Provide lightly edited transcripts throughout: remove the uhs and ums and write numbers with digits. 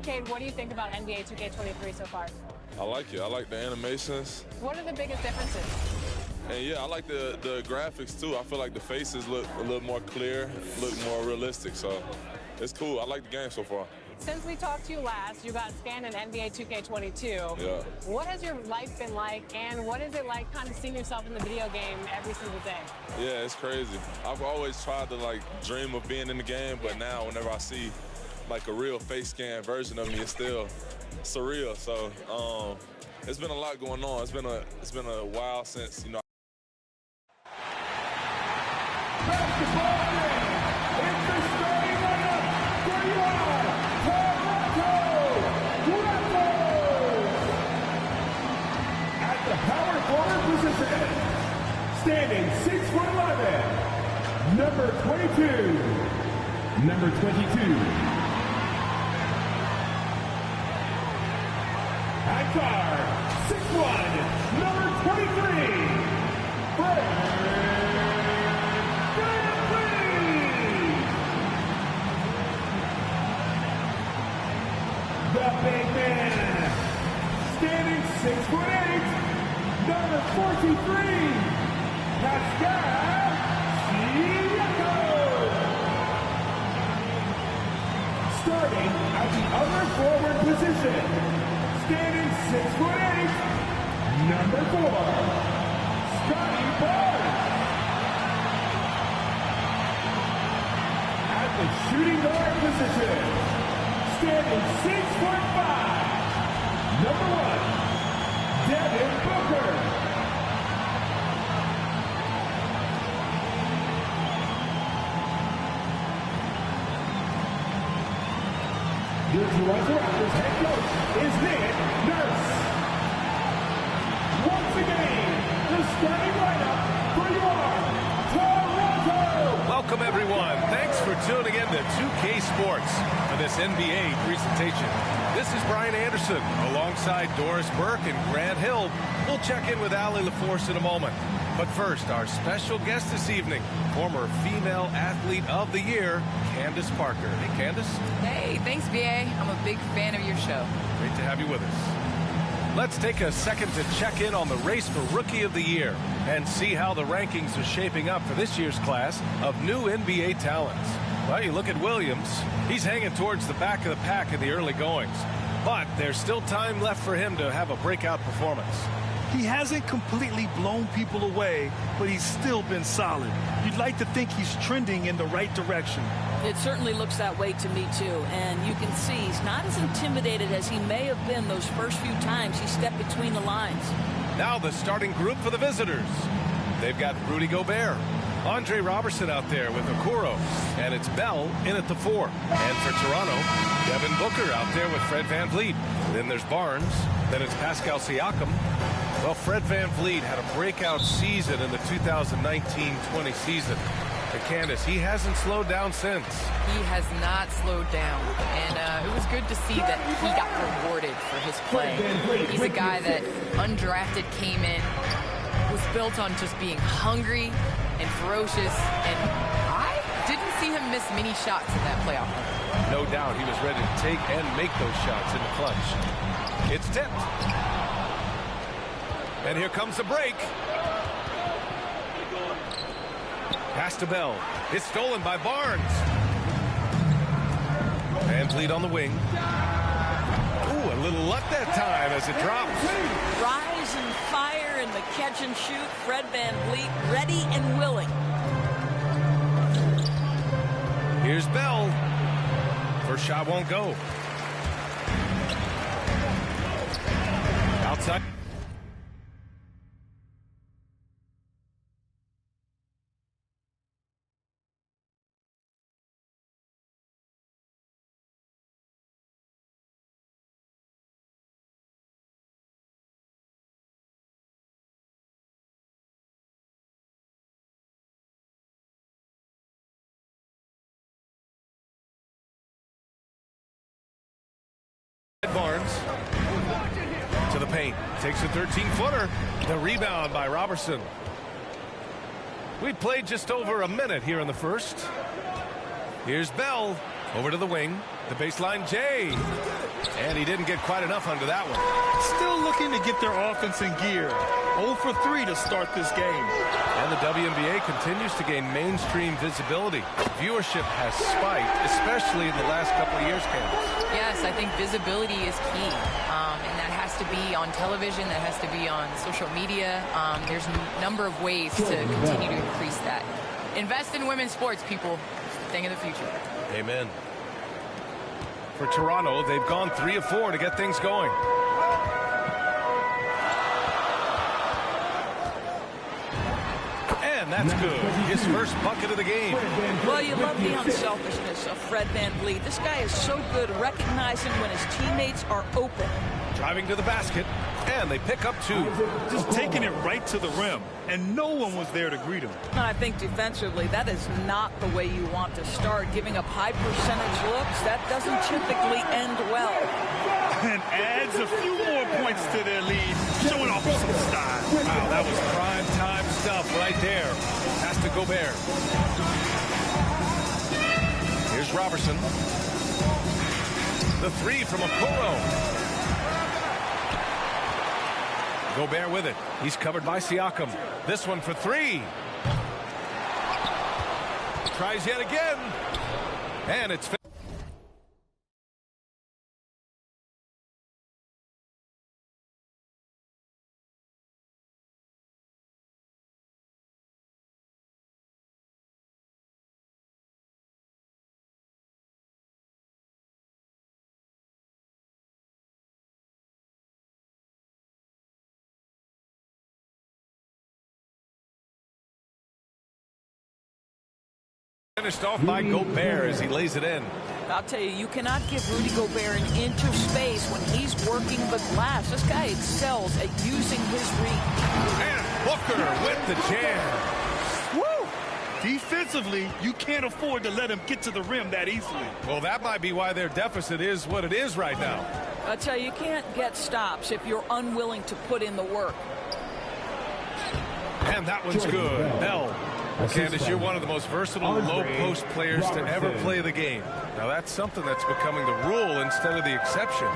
Cade, what do you think about NBA 2K23 so far? I like it. I like the animations. What are the biggest differences? And yeah, I like the graphics too. I feel like the faces look a little more clear, look more realistic. So it's cool. I like the game so far. Since we talked to you last, you got scanned in NBA 2K22. Yeah. What has your life been like, and what is it like kind of seeing yourself in the video game every single day? Yeah, it's crazy. I've always tried to like dream of being in the game, but now whenever I see like a real face scan version of me, it's still surreal. So it's been a lot going on. It's been a while since, you know. Basketball game. It's the starting lineup for your Toronto Raptors. At the power forward position, standing 6'11", number 22. Number 22. At guard, 6'1", number 23, Fred VanVleet. The big man, standing 6'8", number 43, Pascal Siakam. Starting at the other forward position, standing 6'8", number 4, Scotty Barnes. At the shooting guard position, standing 6'5", number 1, Devin Booker. Your Toronto Raptors head coach is Nick Nurse. Once again, the starting lineup for your Toronto. Welcome, everyone. Thanks for tuning in to 2K Sports for this NBA presentation. This is Brian Anderson alongside Doris Burke and Grant Hill. We'll check in with Allie LaForce in a moment. But first, our special guest this evening, former Female Athlete of the Year, Candace Parker. Hey, Candace. Hey, thanks, BA. I'm a big fan of your show. Great to have you with us. Let's take a second to check in on the race for Rookie of the Year and see how the rankings are shaping up for this year's class of new NBA talents. Well, you look at Williams. He's hanging towards the back of the pack in the early goings. But there's still time left for him to have a breakout performance. He hasn't completely blown people away, but he's still been solid. You'd like to think he's trending in the right direction. It certainly looks that way to me, too. And you can see he's not as intimidated as he may have been those first few times he stepped between the lines. Now the starting group for the visitors. They've got Rudy Gobert, Andre Robertson out there with Okoro, and it's Bell in at the 4. And for Toronto, Devin Booker out there with Fred VanVleet. Then there's Barnes. Then it's Pascal Siakam. Well, Fred VanVleet had a breakout season in the 2019-20 season. But Candace, he hasn't slowed down since. He has not slowed down, and it was good to see that he got rewarded for his play. He's a guy that undrafted came in, was built on just being hungry and ferocious, and I didn't see him miss many shots in that playoff run. No doubt he was ready to take and make those shots in the clutch. It's tipped. And here comes the break. Pass to Bell. It's stolen by Barnes. VanVleet on the wing. Ooh, a little luck that time as it drops. Rise and fire in the catch and shoot. Fred VanVleet ready and willing. Here's Bell. First shot won't go. Outside. Barnes to the paint, takes a 13-footer. The rebound by Robertson. We played just over a minute here in the first. Here's Bell over to the wing. The baseline, Jay. And he didn't get quite enough under that one. Still looking to get their offense in gear. 0 for 3 to start this game. And the WNBA continues to gain mainstream visibility. Viewership has spiked, especially in the last couple of years, Candace. Yes, I think visibility is key. And that has to be on television, that has to be on social media. There's a number of ways to continue to increase that. Invest in women's sports, people. It's the thing of the future. Amen. For Toronto, they've gone 3 of 4 to get things going. And that's good. His first bucket of the game. Well, you love the unselfishness of Fred VanVleet. This guy is so good recognizing when his teammates are open. Driving to the basket, and they pick up 2. Just taking it right to the rim, and no one was there to greet him. And I think defensively, that is not the way you want to start. Giving up high percentage looks, that doesn't typically end well. And adds a few more points to their lead, showing off some style. Wow, that was prime time stuff right there. Pass to Gobert. Here's Robertson. The 3 from Okoro. Gobert with it. He's covered by Siakam. This one for 3. Tries yet again. And it's finished off by Gobert as he lays it in. I'll tell you, you cannot give Rudy Gobert an inch of space when he's working the glass. This guy excels at using his reach. And Booker with the jam. Woo! Defensively, you can't afford to let him get to the rim that easily. Well, that might be why their deficit is what it is right now. I'll tell you, you can't get stops if you're unwilling to put in the work. And that one's good. Bell. Candace, you're one of the most versatile low-post players to ever play the game. Now, that's something that's becoming the rule instead of the exception.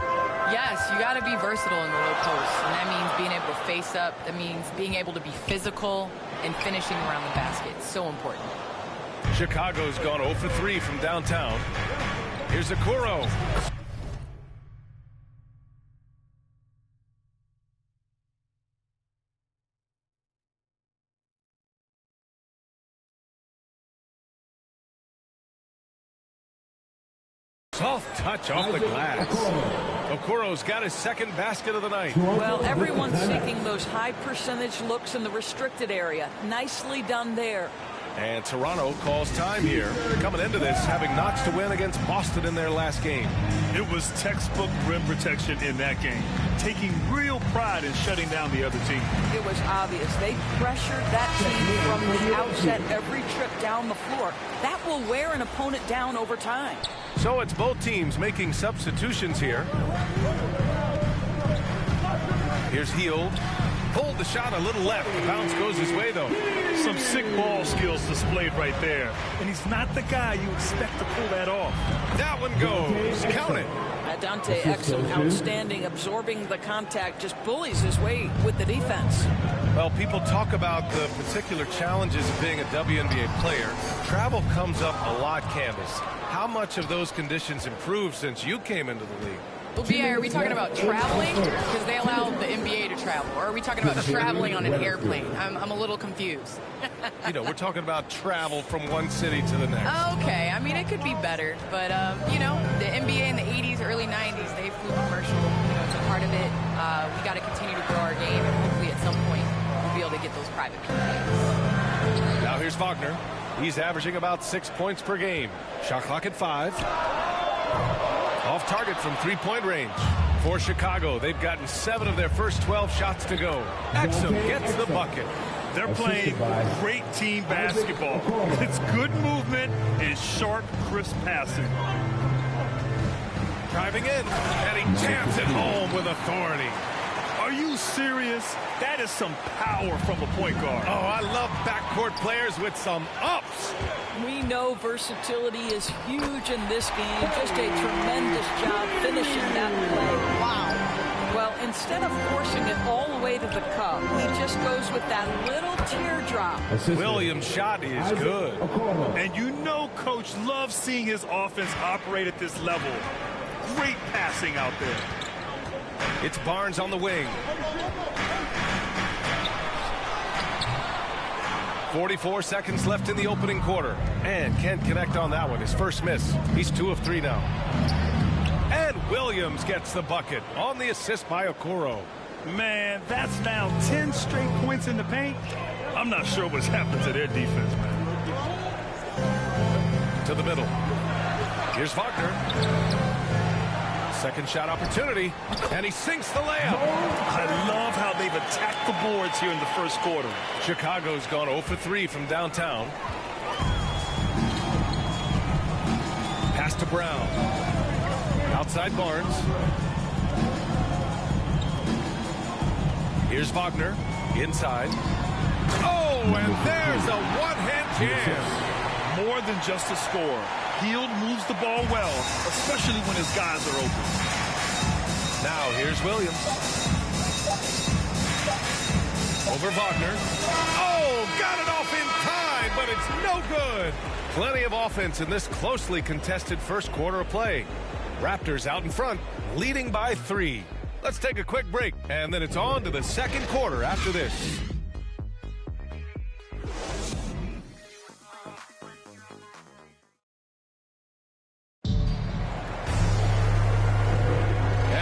Yes, you got to be versatile in the low post, and that means being able to face up. That means being able to be physical and finishing around the basket. So important. Chicago's gone 0 for 3 from downtown. Here's Okoro. Soft touch off the glass. Okoro's got his second basket of the night. Well, everyone's seeking those high percentage looks in the restricted area. Nicely done there. And Toronto calls time here. Coming into this, having notched a win against Boston in their last game. It was textbook rim protection in that game, taking real pride in shutting down the other team. It was obvious. They pressured that team from the outset every trip down the floor. That will wear an opponent down over time. So it's both teams making substitutions here. Here's Hield. Pulled the shot a little left. The bounce goes his way, though. Some sick ball skills displayed right there. And he's not the guy you expect to pull that off. That one goes. Count it. Dante Exum, outstanding, absorbing the contact, just bullies his way with the defense. Well, people talk about the particular challenges of being a WNBA player. Travel comes up a lot, Candace. How much of those conditions improved since you came into the league? Well, B.A., are we talking about traveling? Because they allow the NBA to travel. Or are we talking about traveling on an airplane? I'm a little confused. You know, we're talking about travel from one city to the next. Okay. I mean, it could be better. But, you know, the NBA in the 80s, early 90s, they flew commercial. You know, it's a part of it. We got to continue to grow our game. And hopefully at some point we'll be able to get those private PPAs. Now here's Wagner. He's averaging about 6 points per game. Shot clock at 5. Off target from three-point range. For Chicago, they've gotten 7 of their first 12 shots to go. Exum gets the bucket. They're playing great team basketball. It's good movement and sharp, crisp passing. Driving in, and he jams it home with authority. Are you serious? That is some power from a point guard. Oh, I love backcourt players with some ups. We know versatility is huge in this game. Just a tremendous job finishing that play. Wow. Well, instead of forcing it all the way to the cup, he just goes with that little teardrop. Williams' shot is good. And you know Coach loves seeing his offense operate at this level. Great passing out there. It's Barnes on the wing. 44 seconds left in the opening quarter. And can't connect on that one. His first miss. He's 2 of 3 now. And Williams gets the bucket on the assist by Okoro. Man, that's now 10 straight points in the paint. I'm not sure what's happened to their defense, man. To the middle. Here's Wagner. Second shot opportunity, and he sinks the layup. I love how they've attacked the boards here in the first quarter. Chicago's gone 0 for 3 from downtown. Pass to Brown. Outside Barnes. Here's Wagner. Inside. Oh, and there's a one-hand jam. More than just a score. Hield moves the ball well, especially when his guys are open. Now here's Williams. Over Wagner. Oh, got it off in time, but it's no good. Plenty of offense in this closely contested first quarter of play. Raptors out in front, leading by 3. Let's take a quick break, and then it's on to the second quarter after this.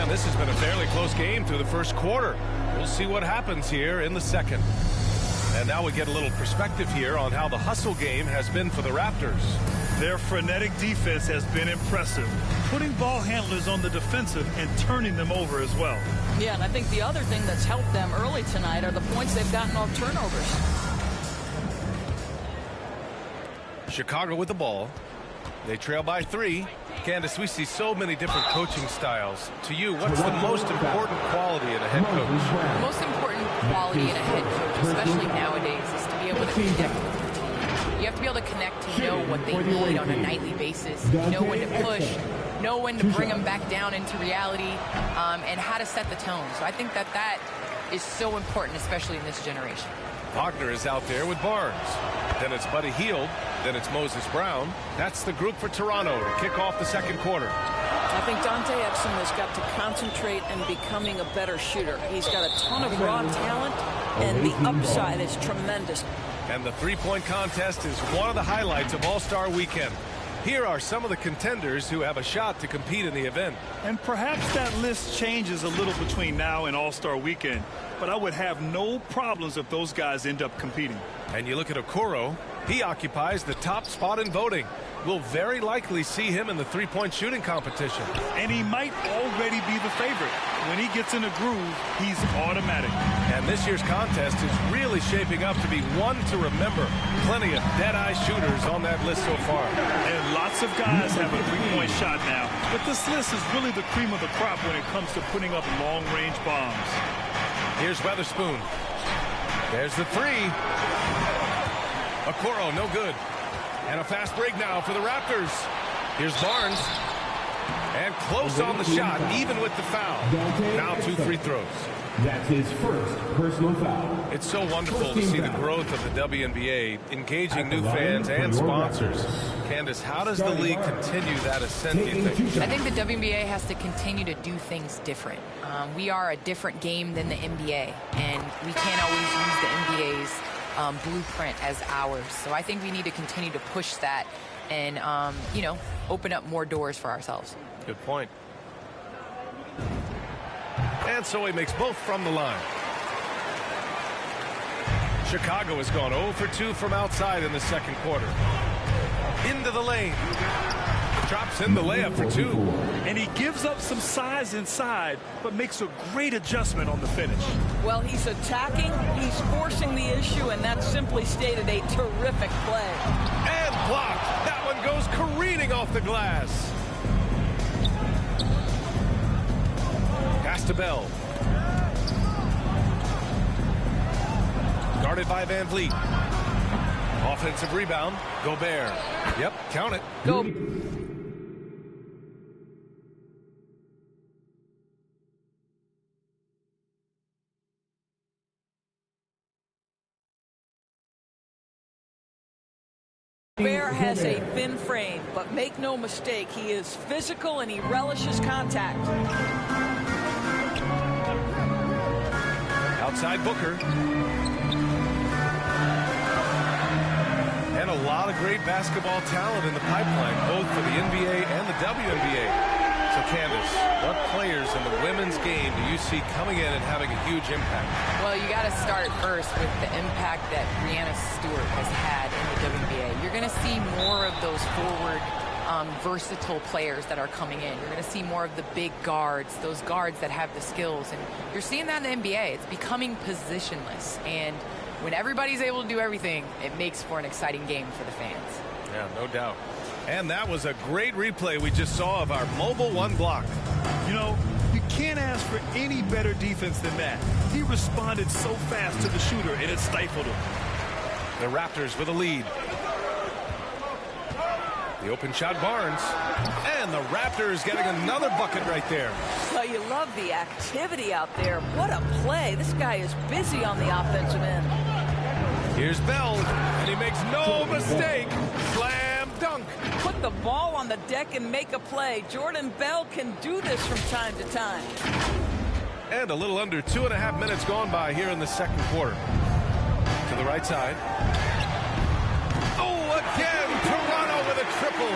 This has been a fairly close game through the first quarter. We'll see what happens here in the second. And now we get a little perspective here on how the hustle game has been for the Raptors. Their frenetic defense has been impressive, putting ball handlers on the defensive and turning them over as well. Yeah, and I think the other thing that's helped them early tonight are the points they've gotten off turnovers. Chicago with the ball. They trail by 3. Candace, we see so many different coaching styles. To you, what's the most important quality in a head coach? The most important quality in a head coach, especially nowadays, is to be able to connect with your team. You have to be able to connect to know what they need on a nightly basis, know when to push, know when to bring them back down into reality, and how to set the tone. So I think that that is so important, especially in this generation. Wagner is out there with Barnes. Then it's Buddy Hield. Then it's Moses Brown. That's the group for Toronto to kick off the second quarter. I think Dante Exum has got to concentrate in becoming a better shooter. He's got a ton of raw talent, and the upside is tremendous. And the three-point contest is one of the highlights of All-Star Weekend. Here are some of the contenders who have a shot to compete in the event. And perhaps that list changes a little between now and All-Star Weekend, but I would have no problems if those guys end up competing. And you look at Okoro, he occupies the top spot in voting. We'll very likely see him in the three-point shooting competition. And he might already be the favorite. When he gets in a groove, he's automatic. And this year's contest is really shaping up to be one to remember. Plenty of dead-eye shooters on that list so far. And lots of guys have a three-point shot now. But this list is really the cream of the crop when it comes to putting up long-range bombs. Here's Weatherspoon. There's the three. Okoro, no good. And a fast break now for the Raptors. Here's Barnes. And close on the shot, even with the foul. Now 2 free throws. That's his first personal foul. It's so wonderful to see the growth of the WNBA, engaging new fans and sponsors. Candace, how does the league continue that ascent, do you think? I think the WNBA has to continue to do things different. We are a different game than the NBA, and we can't always use the NBA's blueprint as ours. So I think we need to continue to push that and, you know, open up more doors for ourselves. Good point. And so he makes both from the line. Chicago has gone 0 for 2 from outside in the second quarter. Into the lane. Drops in the layup for 2. And he gives up some size inside, but makes a great adjustment on the finish. Well, he's attacking, he's forcing the issue, and that simply stated a terrific play. And blocked. That one goes careening off the glass. Pass to Bell. Guarded by Van Vliet. Offensive rebound. Gobert. Yep, count it. Go. Gobert has a thin frame, but make no mistake, he is physical and he relishes contact. Outside Booker. And a lot of great basketball talent in the pipeline, both for the NBA and the WNBA. So, Candace, what players in the women's game do you see coming in and having a huge impact? Well, you got to start first with the impact that Brianna Stewart has had in the WNBA. You're going to see more of those forward, versatile players that are coming in. You're going to see more of the big guards, those guards that have the skills. And you're seeing that in the NBA. It's becoming positionless. And when everybody's able to do everything, it makes for an exciting game for the fans. Yeah, no doubt. And that was a great replay we just saw of our Mobile One block. You know, you can't ask for any better defense than that. He responded so fast to the shooter, and it stifled him. The Raptors with a lead. The open shot, Barnes. And the Raptors getting another bucket right there. Well, you love the activity out there. What a play. This guy is busy on the offensive end. Here's Bell, and he makes no mistake. Slam dunk. Put the ball on the deck and make a play. Jordan Bell can do this from time to time. And a little under 2.5 minutes gone by here in the second quarter. To the right side. Oh, again, Toronto with a triple.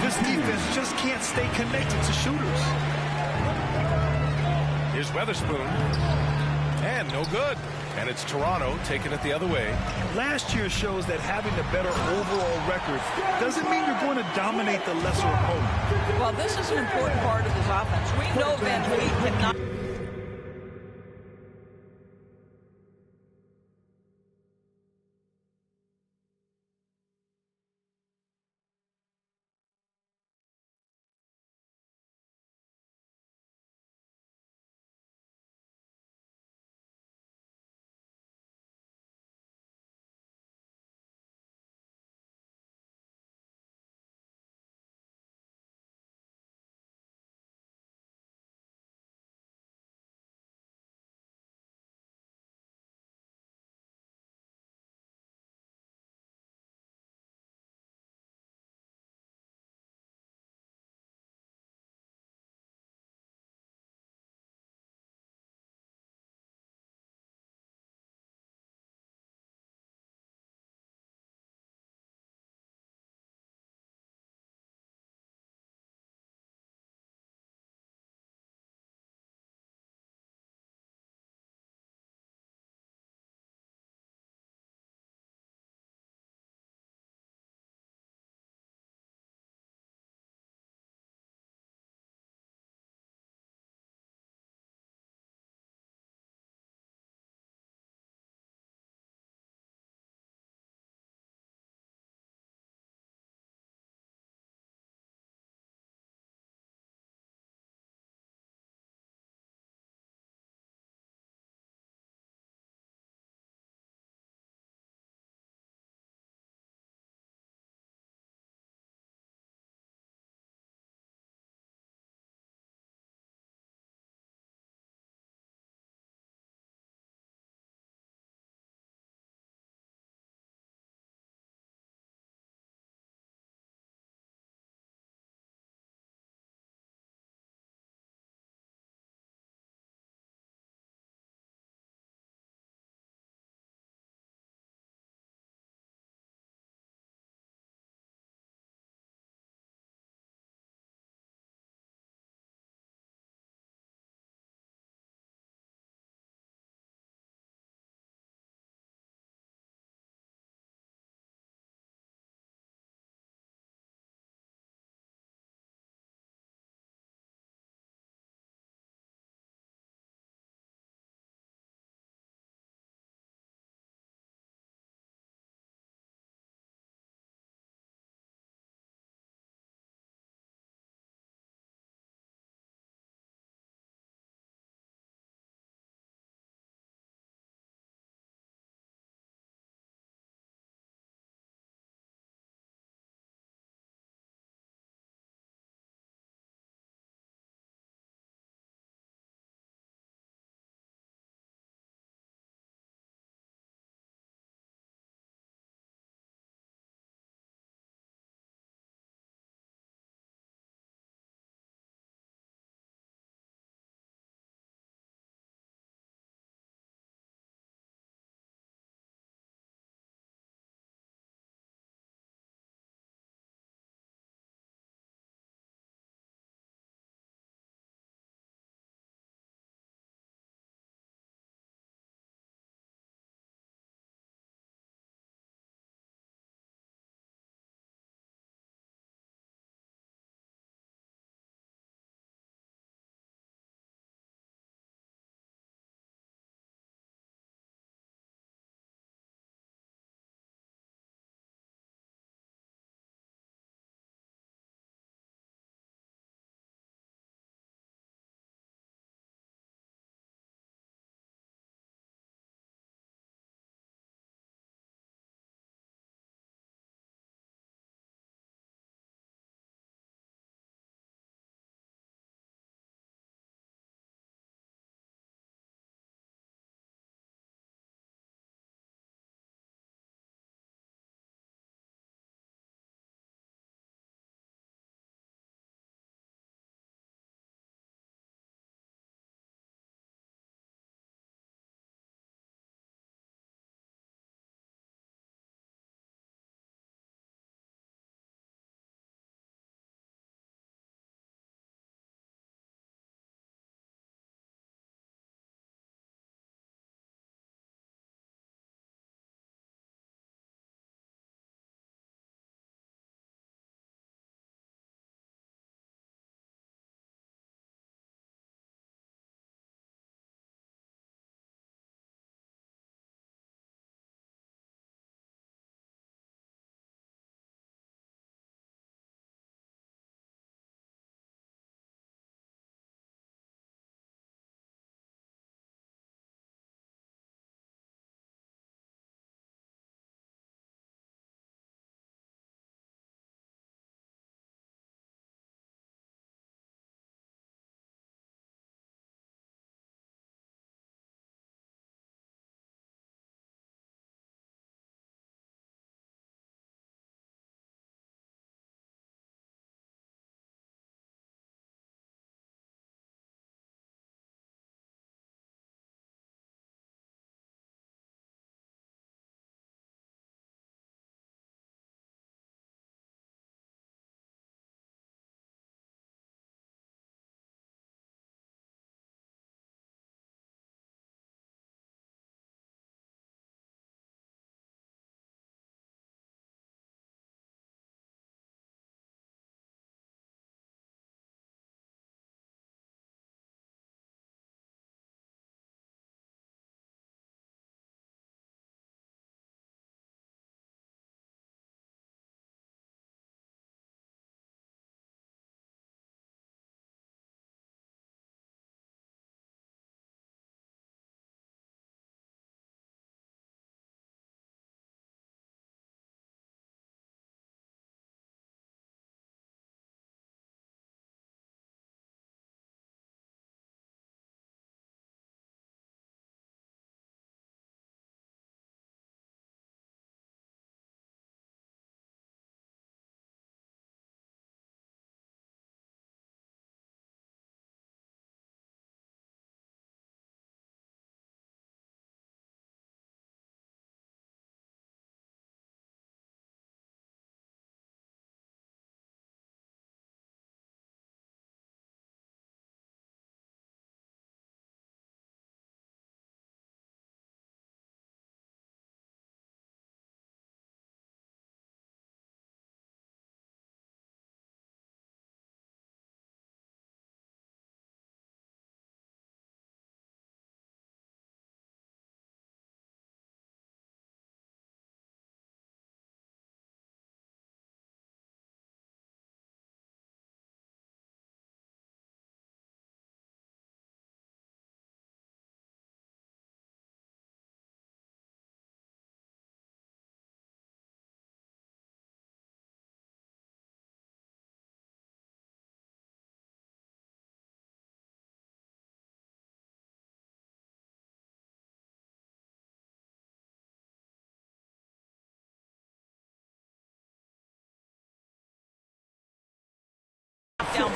This defense just can't stay connected to shooters. Here's Weatherspoon. And no good. And it's Toronto taking it the other way. Last year shows that having the better overall record doesn't mean you're going to dominate the lesser opponent. Well, this is an important part of his offense. We know Van Vliet cannot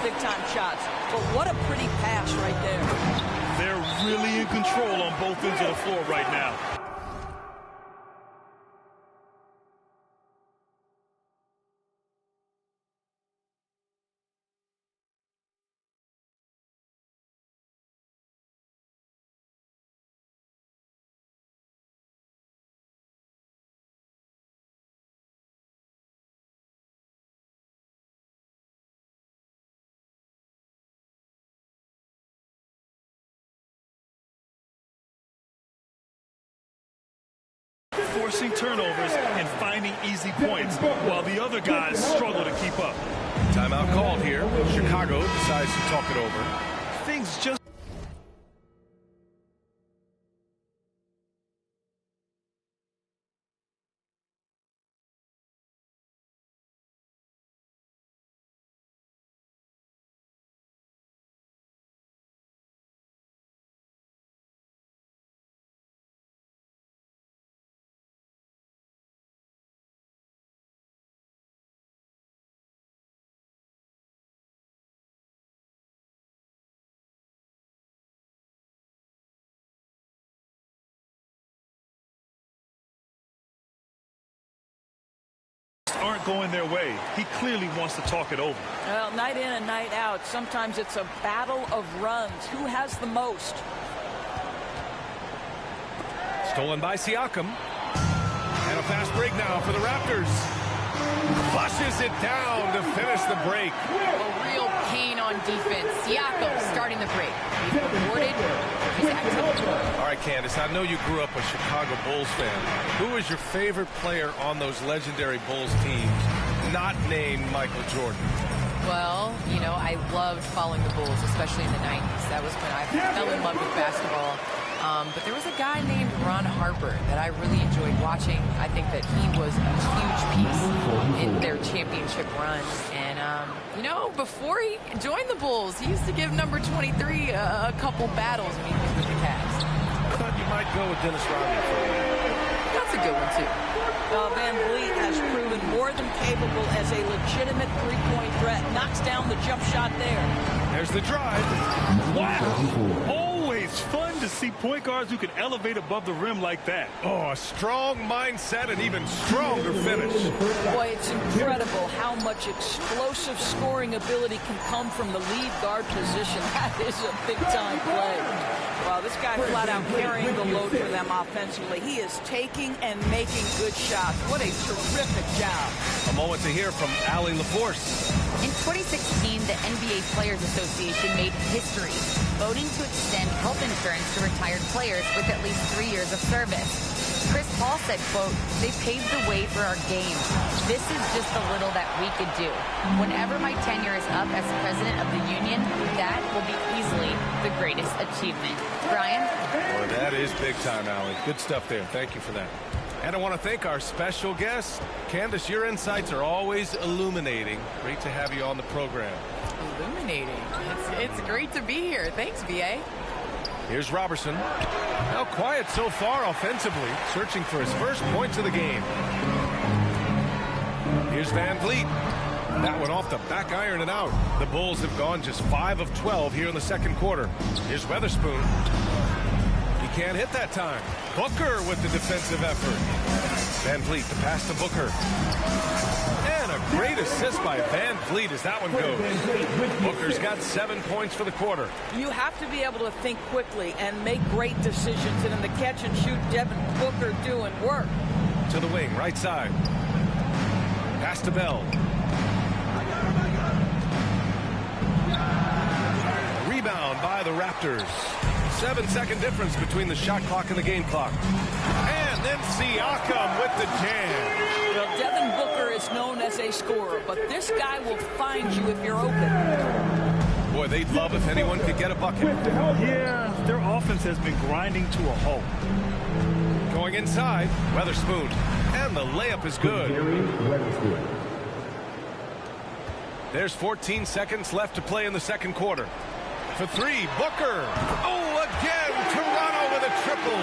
big-time shots. But what a pretty pass right there. They're really in control on both ends of the floor right now. Forcing turnovers and finding easy points while the other guys struggle to keep up. Timeout called here. Chicago decides to talk it over. Things just aren't going their way. He clearly wants to talk it over. Well, night in and night out, sometimes it's a battle of runs. Who has the most? Stolen by Siakam. And a fast break now for the Raptors. Flushes it down to finish the break. A real pain on defense. Siakam starting the break. He's rewarded for his activity. All right, Candace, I know you grew up a Chicago Bulls fan. Who is your favorite player on those legendary Bulls teams, not named Michael Jordan? Well, you know, I loved following the Bulls, especially in the 90s. That was when I fell in love with basketball. But there was a guy named Ron Harper that I really enjoyed watching. I think that he was a huge piece in their championship run. And, you know, before he joined the Bulls, he used to give number 23 a couple battles when he was with the Cavs. I thought you might go with Dennis Rodman. That's a good one, too. Van Vliet has proven more than capable as a legitimate three-point threat. Knocks down the jump shot there. There's the drive. Wow! Always fun to see point guards who can elevate above the rim like that. Oh, a strong mindset and even stronger finish. Boy, it's incredible how much explosive scoring ability can come from the lead guard position. That is a big-time play. Well, this guy flat out carrying the load for them offensively. He is taking and making good shots. What a terrific job. A moment to hear from Allie LaForce. In 2016, the NBA Players Association made history, voting to extend health insurance to retired players with at least 3 years of service. Chris Paul said, quote, "They paved the way for our game. This is just a little that we could do. Whenever my tenure is up as president of the union, that will be easily the greatest achievement." Brian? Well, that is big time, Allie. Good stuff there. Thank you for that. And I want to thank our special guest. Candace, your insights are always illuminating. Great to have you on the program. Illuminating. It's great to be here. Thanks, VA. Here's Robertson. Now quiet so far offensively, searching for his first points of the game. Here's Van Vliet. That one off the back iron and out. The Bulls have gone just 5 of 12 here in the second quarter. Here's Weatherspoon. He can't hit that time. Booker with the defensive effort. Van Vliet, the pass to Booker. And a great assist by Van Vliet as that one goes. Booker's got 7 points for the quarter. You have to be able to think quickly and make great decisions. And in the catch and shoot, Devin Booker doing work. To the wing, right side. Pass to Bell. Rebound by the Raptors. 7-second difference between the shot clock and the game clock. And then Siakam with the jam. Well, Devin Booker is known as a scorer, but this guy will find you if you're open. Boy, they'd love if anyone could get a bucket. Yeah, their offense has been grinding to a halt. Going inside, Weatherspoon. And the layup is good. There's 14 seconds left to play in the second quarter. For three, Booker. Oh, again, Toronto with a triple.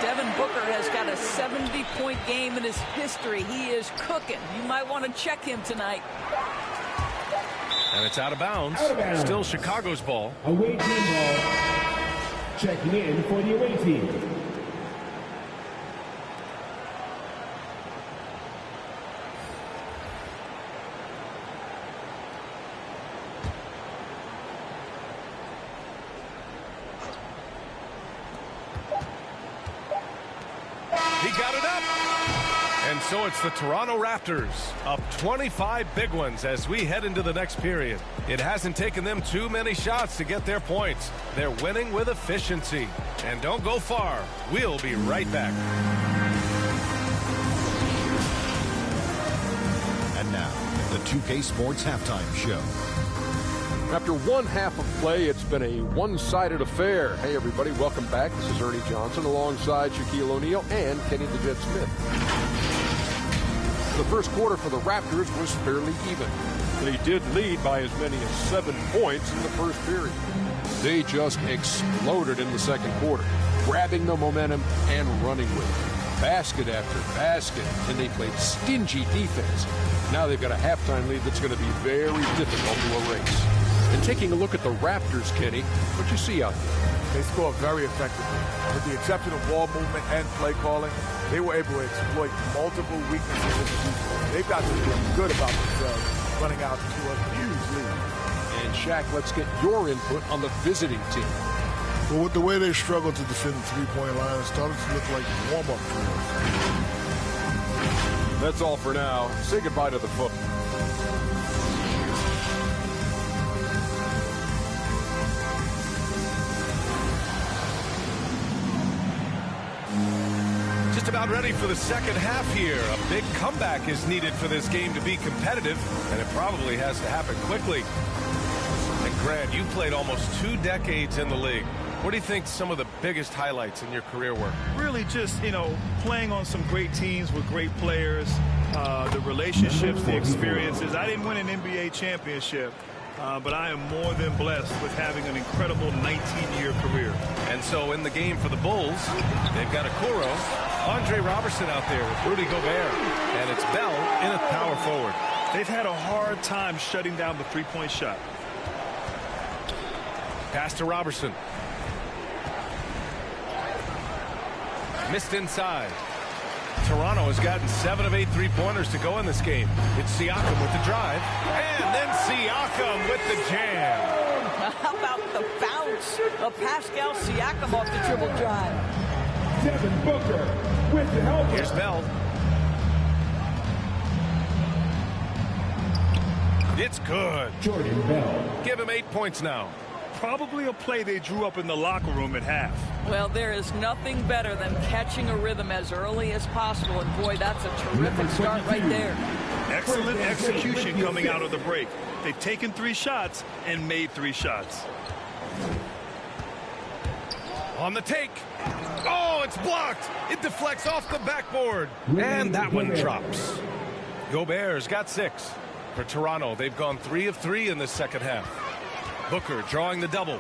Devin Booker has got a 70-point game in his history. He is cooking. You might want to check him tonight. And it's out of bounds. Still Chicago's ball. Away team ball. Checking in for the away team. He got it up. And so it's the Toronto Raptors up 25 big ones as we head into the next period. It hasn't taken them too many shots to get their points. They're winning with efficiency. And don't go far. We'll be right back. And now, the 2K Sports Halftime Show. After one half of play, it's been a one-sided affair. Hey, everybody, welcome back. This is Ernie Johnson alongside Shaquille O'Neal and Kenny the Jet Smith. The first quarter for the Raptors was fairly even. They did lead by as many as 7 points in the first period. They just exploded in the second quarter, grabbing the momentum and running with it. Basket after basket, and they played stingy defense. Now they've got a halftime lead that's going to be very difficult to erase. And taking a look at the Raptors, Kenny, what you see out there? They scored very effectively. With the exception of ball movement and play calling, they were able to exploit multiple weaknesses in the defense. They've got to feel good about themselves running out to a huge lead. And Shaq, let's get your input on the visiting team. Well, with the way they struggled to defend the three-point line, it started to look like warm-up drills. That's all for now. Say goodbye to the football. Just about ready for the second half here. A big comeback is needed for this game to be competitive, and it probably has to happen quickly. And Grant, you played almost 2 decades in the league. What do you think some of the biggest highlights in your career were? Really just, playing on some great teams with great players, the relationships, the experiences. I didn't win an NBA championship, but I am more than blessed with having an incredible 19-year career. And so in the game for the Bulls, they've got Okoro, Andre Robertson out there with Rudy Gobert, and it's Bell in at power forward. They've had a hard time shutting down the three-point shot. Pass to Robertson. Missed inside. Toronto has gotten 7 of 8 three-pointers to go in this game. It's Siakam with the drive, and then Siakam with the jam. How about the bounce of Pascal Siakam off the dribble drive? Devin Booker with the help. Here's Bell. It's good. Jordan Bell. Give him 8 points now. Probably a play they drew up in the locker room at half. Well, there is nothing better than catching a rhythm as early as possible, and boy, that's a terrific start right there. Excellent execution coming out of the break. They've taken 3 shots and made 3 shots. On the take. Oh, it's blocked. It deflects off the backboard. And that one drops. Gobert's got 6. For Toronto, they've gone 3 of 3 in this second half. Booker drawing the double.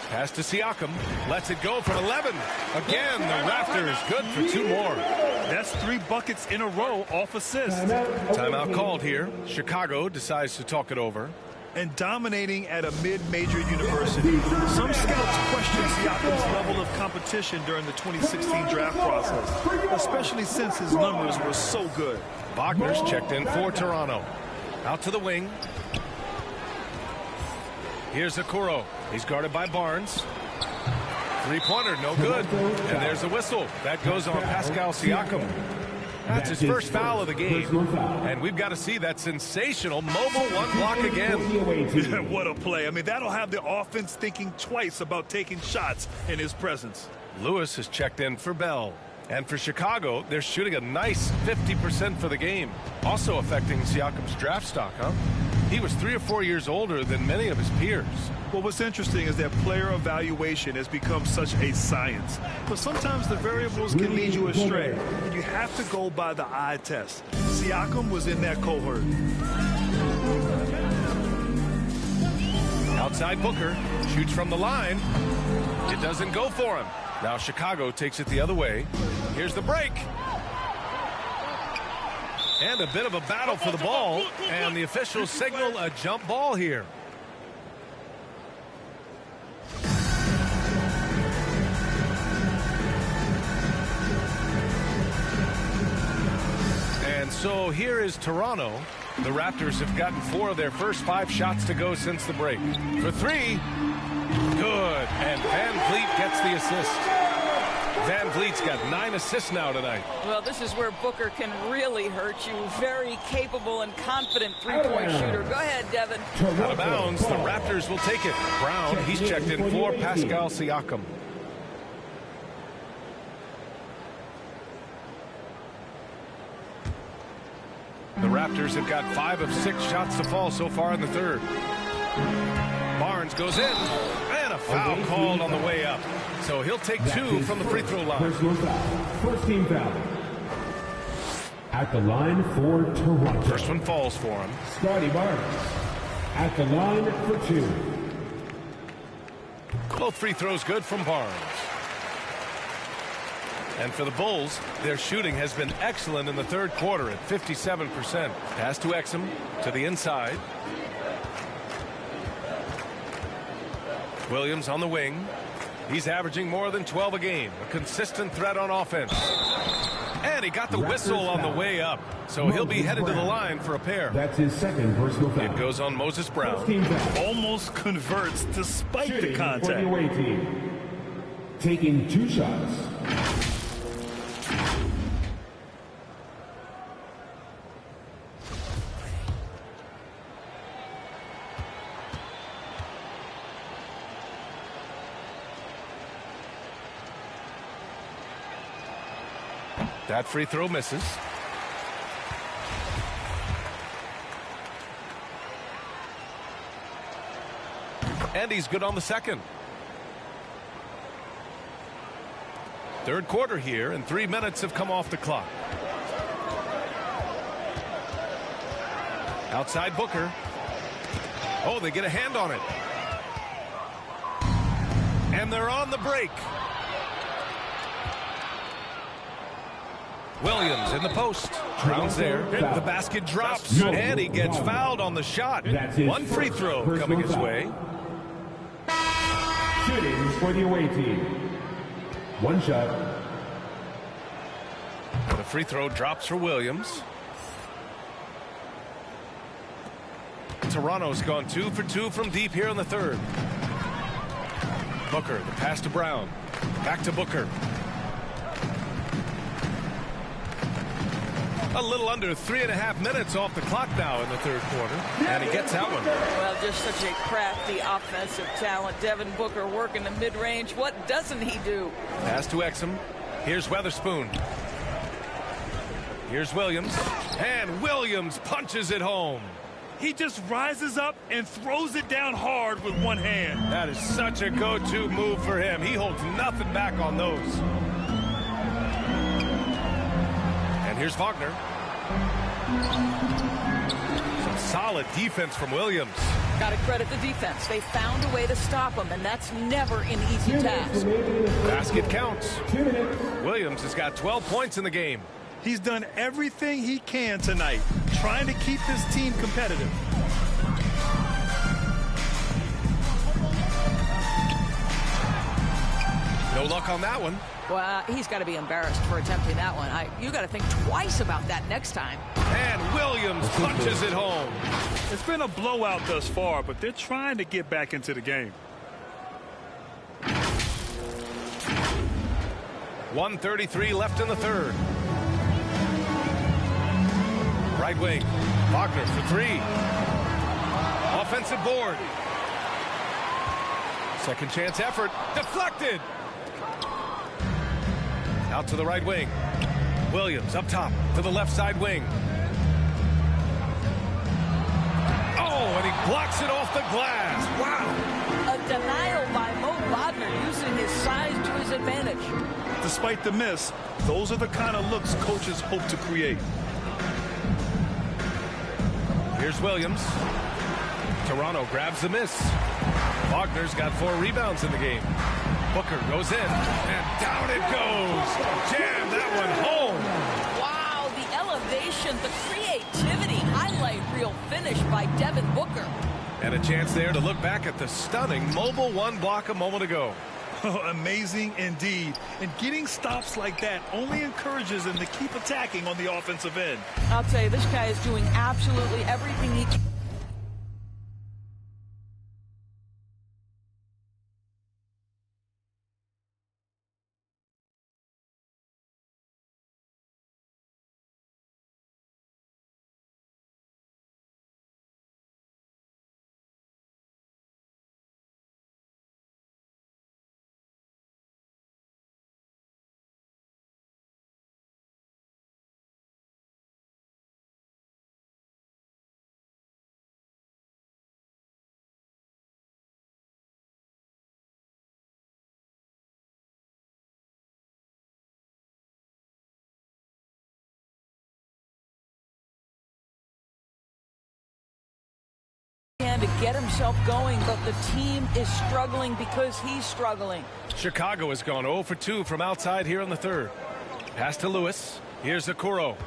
Pass to Siakam. Lets it go from 11. Again, the Raptors good for 2 more. That's 3 buckets in a row off assists. Timeout called here. Chicago decides to talk it over. And dominating at a mid-major university. Some scouts question Siakam's level of competition during the 2016 draft process, especially since his numbers were so good. Wagner's checked in for Toronto. Out to the wing. Here's Okoro. He's guarded by Barnes. Three-pointer, no good. And there's a whistle. That goes on Pascal Siakam. That's his first foul of the game. And we've got to see that sensational mobile one block again. What a play. I mean, that'll have the offense thinking twice about taking shots in his presence. Lewis has checked in for Bell. And for Chicago, they're shooting a nice 50% for the game. Also affecting Siakam's draft stock, huh? He was 3 or 4 years older than many of his peers. Well, what's interesting is that player evaluation has become such a science. But sometimes the variables can lead you astray. And you have to go by the eye test. Siakam was in that cohort. Outside Booker. Shoots from the line. It doesn't go for him. Now Chicago takes it the other way. Here's the break. And a bit of a battle for the ball, and the officials signal a jump ball here. And so here is Toronto. The Raptors have gotten 4 of their first 5 shots to go since the break. For 3, good, and Van Vliet gets the assist. Van Vliet's got 9 assists now tonight. Well, this is where Booker can really hurt you. Very capable and confident three-point shooter. Go ahead, Devin. Out of bounds, the Raptors will take it. Brown, he's checked in for Pascal Siakam. The Raptors have got 5 of 6 shots to fall so far in the third. Barnes goes in, and a foul called on the way up. So he'll take 2 from the free throw line. Personal foul. First team foul. At the line for Toronto. First one falls for him. Scotty Barnes. At the line for 2. Both free throws good from Barnes. And for the Bulls, their shooting has been excellent in the third quarter at 57%. Pass to Exum to the inside. Williams on the wing. He's averaging more than 12 a game. A consistent threat on offense. And he got the whistle on the way up. So he'll be headed to the line for a pair. That's his second personal foul. It goes on Moses Brown. Almost converts despite the contact. For the away team. Taking 2 shots. That free throw misses. And he's good on the second. Third quarter here, and 3 minutes have come off the clock. Outside Booker. Oh, they get a hand on it. And they're on the break. Williams in the post. Brown's there. The basket drops. And he gets fouled on the shot. 1 free throw coming his way. Shooting for the away team. 1 shot. The free throw drops for Williams. Toronto's gone 2 for 2 from deep here in the third. Booker, the pass to Brown. Back to Booker. A little under 3.5 minutes off the clock now in the third quarter. And he gets that one. Well, just such a crafty offensive talent. Devin Booker working the mid-range. What doesn't he do? Pass to Exum. Here's Weatherspoon. Here's Williams. And Williams punches it home. He just rises up and throws it down hard with one hand. That is such a go-to move for him. He holds nothing back on those. And here's Wagner. Some solid defense from Williams. Got to credit the defense. They found a way to stop him, and that's never an easy task. Basket counts. Williams has got 12 points in the game. He's done everything he can tonight, trying to keep this team competitive. No luck on that one. Well, he's got to be embarrassed for attempting that one. You got to think twice about that next time. And Williams punches it home. It's been a blowout thus far, but they're trying to get back into the game. 1:33 left in the third. Right wing. Wagner for 3. Offensive board. Second chance effort. Deflected. Out to the right wing. Williams up top to the left side wing. Oh, and he blocks it off the glass. Wow. A denial by Mo Wagner using his size to his advantage. Despite the miss, those are the kind of looks coaches hope to create. Here's Williams. Toronto grabs the miss. Wagner's got 4 rebounds in the game. Booker goes in, and down it goes. Jam that one home. Wow, the elevation mentioned the creativity, highlight reel finish by Devin Booker. And a chance there to look back at the stunning mobile one block a moment ago. Amazing indeed. And getting stops like that only encourages him to keep attacking on the offensive end. I'll tell you, this guy is doing absolutely everything he can. To get himself going, but the team is struggling because he's struggling. Chicago has gone 0 for 2 from outside here in the third. Pass to Lewis. Here's Okoro.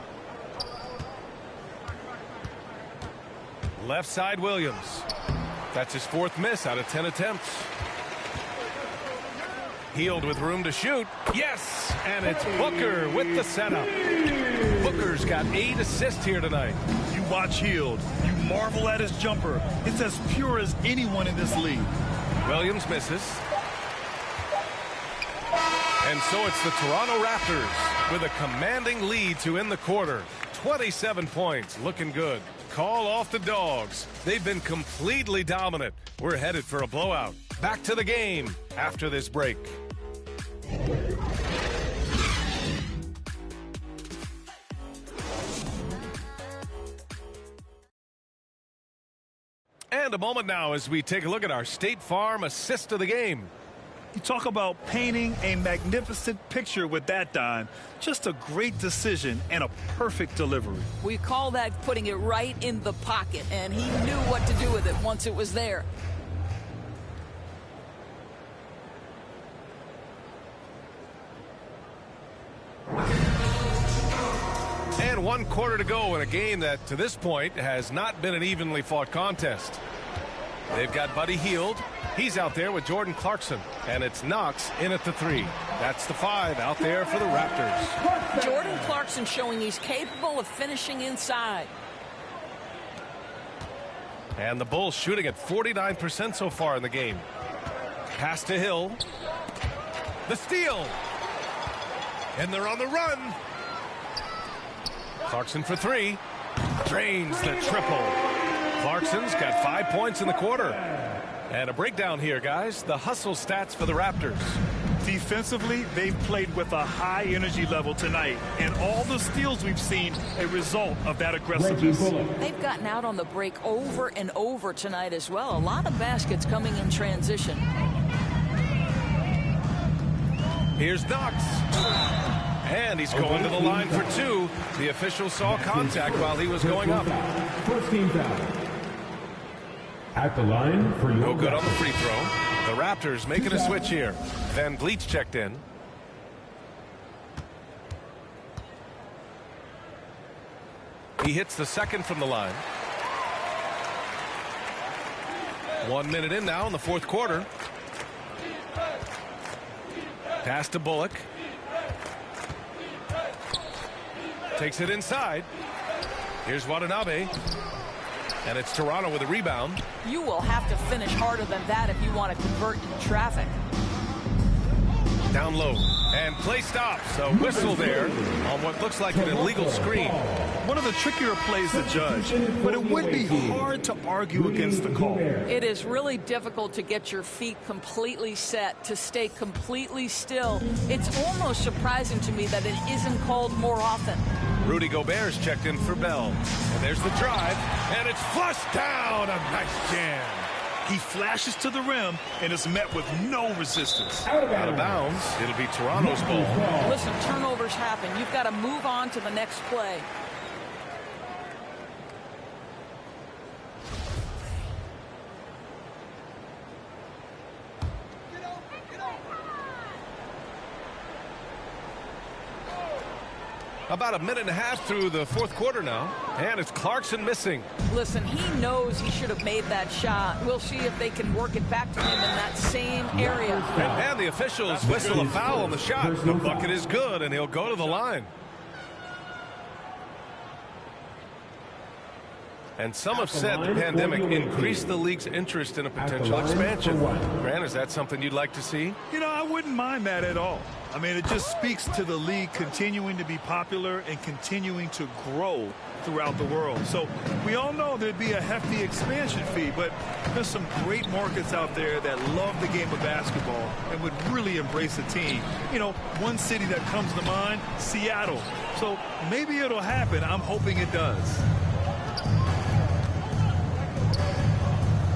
Left side Williams. That's his 4th miss out of 10 attempts. Hield with room to shoot. Yes! And it's Booker with the setup. Booker's got 8 assists here tonight. You watch Hield. You marvel at his jumper. It's as pure as anyone in this league. Williams misses. And so it's the Toronto Raptors with a commanding lead to end the quarter. 27 points. Looking good. Call off the Dogs. They've been completely dominant. We're headed for a blowout. Back to the game after this break. And a moment now as we take a look at our State Farm assist of the game. You talk about painting a magnificent picture with that dime. Just a great decision and a perfect delivery. We call that putting it right in the pocket, and he knew what to do with it once it was there. And 1 quarter to go in a game that to this point has not been an evenly fought contest. They've got Buddy Hield. He's out there with Jordan Clarkson. And it's Knox in at the 3. That's the 5 out there for the Raptors. Jordan Clarkson showing he's capable of finishing inside. And the Bulls shooting at 49% so far in the game. Pass to Hill. The steal. And they're on the run. Clarkson for 3. Drains the triple. Clarkson's got 5 points in the quarter. And a breakdown here, guys. The hustle stats for the Raptors. Defensively, they've played with a high energy level tonight. And all the steals we've seen, a result of that aggressiveness. They've gotten out on the break over and over tonight as well. A lot of baskets coming in transition. Here's Knox. And he's going to the line for 2. The official saw contact while he was going up. First team foul. At the line for your no good on the free throw. The Raptors making a switch here. Van Vliet's checked in. He hits the second from the line. 1 minute in now in the 4th quarter. Pass to Bullock. Takes it inside. Here's Watanabe. And it's Toronto with a rebound. You will have to finish harder than that if you want to convert in traffic. Down low. And play stops. A whistle there on what looks like an illegal screen. One of the trickier plays to judge, but it would be hard to argue against the call. It is really difficult to get your feet completely set, to stay completely still. It's almost surprising to me that it isn't called more often. Rudy Gobert's checked in for Bell. And there's the drive, and it's flushed down. A nice jam. He flashes to the rim and is met with no resistance. Out of bounds. It'll be Toronto's ball. Listen, turnovers happen. You've got to move on to the next play. About a minute and a half through the fourth quarter now, and it's Clarkson missing. Listen, he knows he should have made that shot. We'll see if they can work it back to him in that same area. And the officials whistle a foul on the shot. The bucket is good, and he'll go to the line. And some have said the pandemic increased the league's interest in a potential expansion. Grant, is that something you'd like to see? You know, I wouldn't mind that at all. I mean, it just speaks to the league continuing to be popular and continuing to grow throughout the world. So we all know there'd be a hefty expansion fee, but there's some great markets out there that love the game of basketball and would really embrace a team. You know, one city that comes to mind, Seattle. So maybe it'll happen. I'm hoping it does.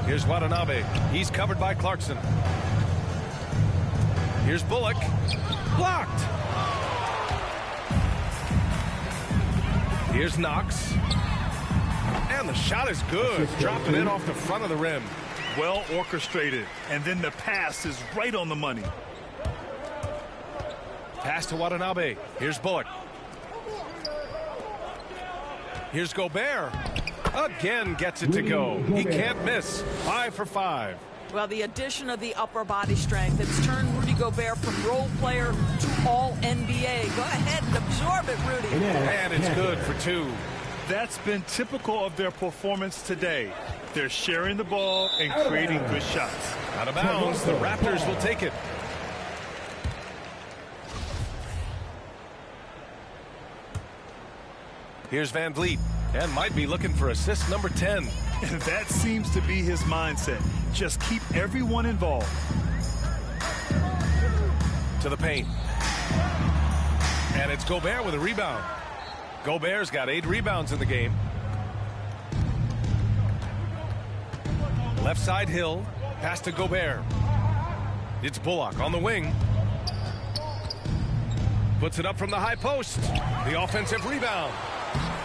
Here's Watanabe. He's covered by Clarkson. Here's Bullock. Blocked. Here's Knox. And the shot is good. Dropping in off the front of the rim. Well orchestrated. And then the pass is right on the money. Pass to Watanabe. Here's Bullock. Here's Gobert. Again gets it to go. He can't miss. 5 for 5. Well, the addition of the upper body strength, it's turned Rudy Gobert from role player to all-NBA. Go ahead and absorb it, Rudy. And it's good for 2. That's been typical of their performance today. They're sharing the ball and creating good shots. Out of bounds, the Raptors will take it. Here's Van Vliet, and might be looking for assist number 10. And that seems to be his mindset. Just keep everyone involved. To the paint. And it's Gobert with a rebound. Gobert's got 8 rebounds in the game. Left side Hill. Pass to Gobert. It's Bullock on the wing. Puts it up from the high post. The offensive rebound.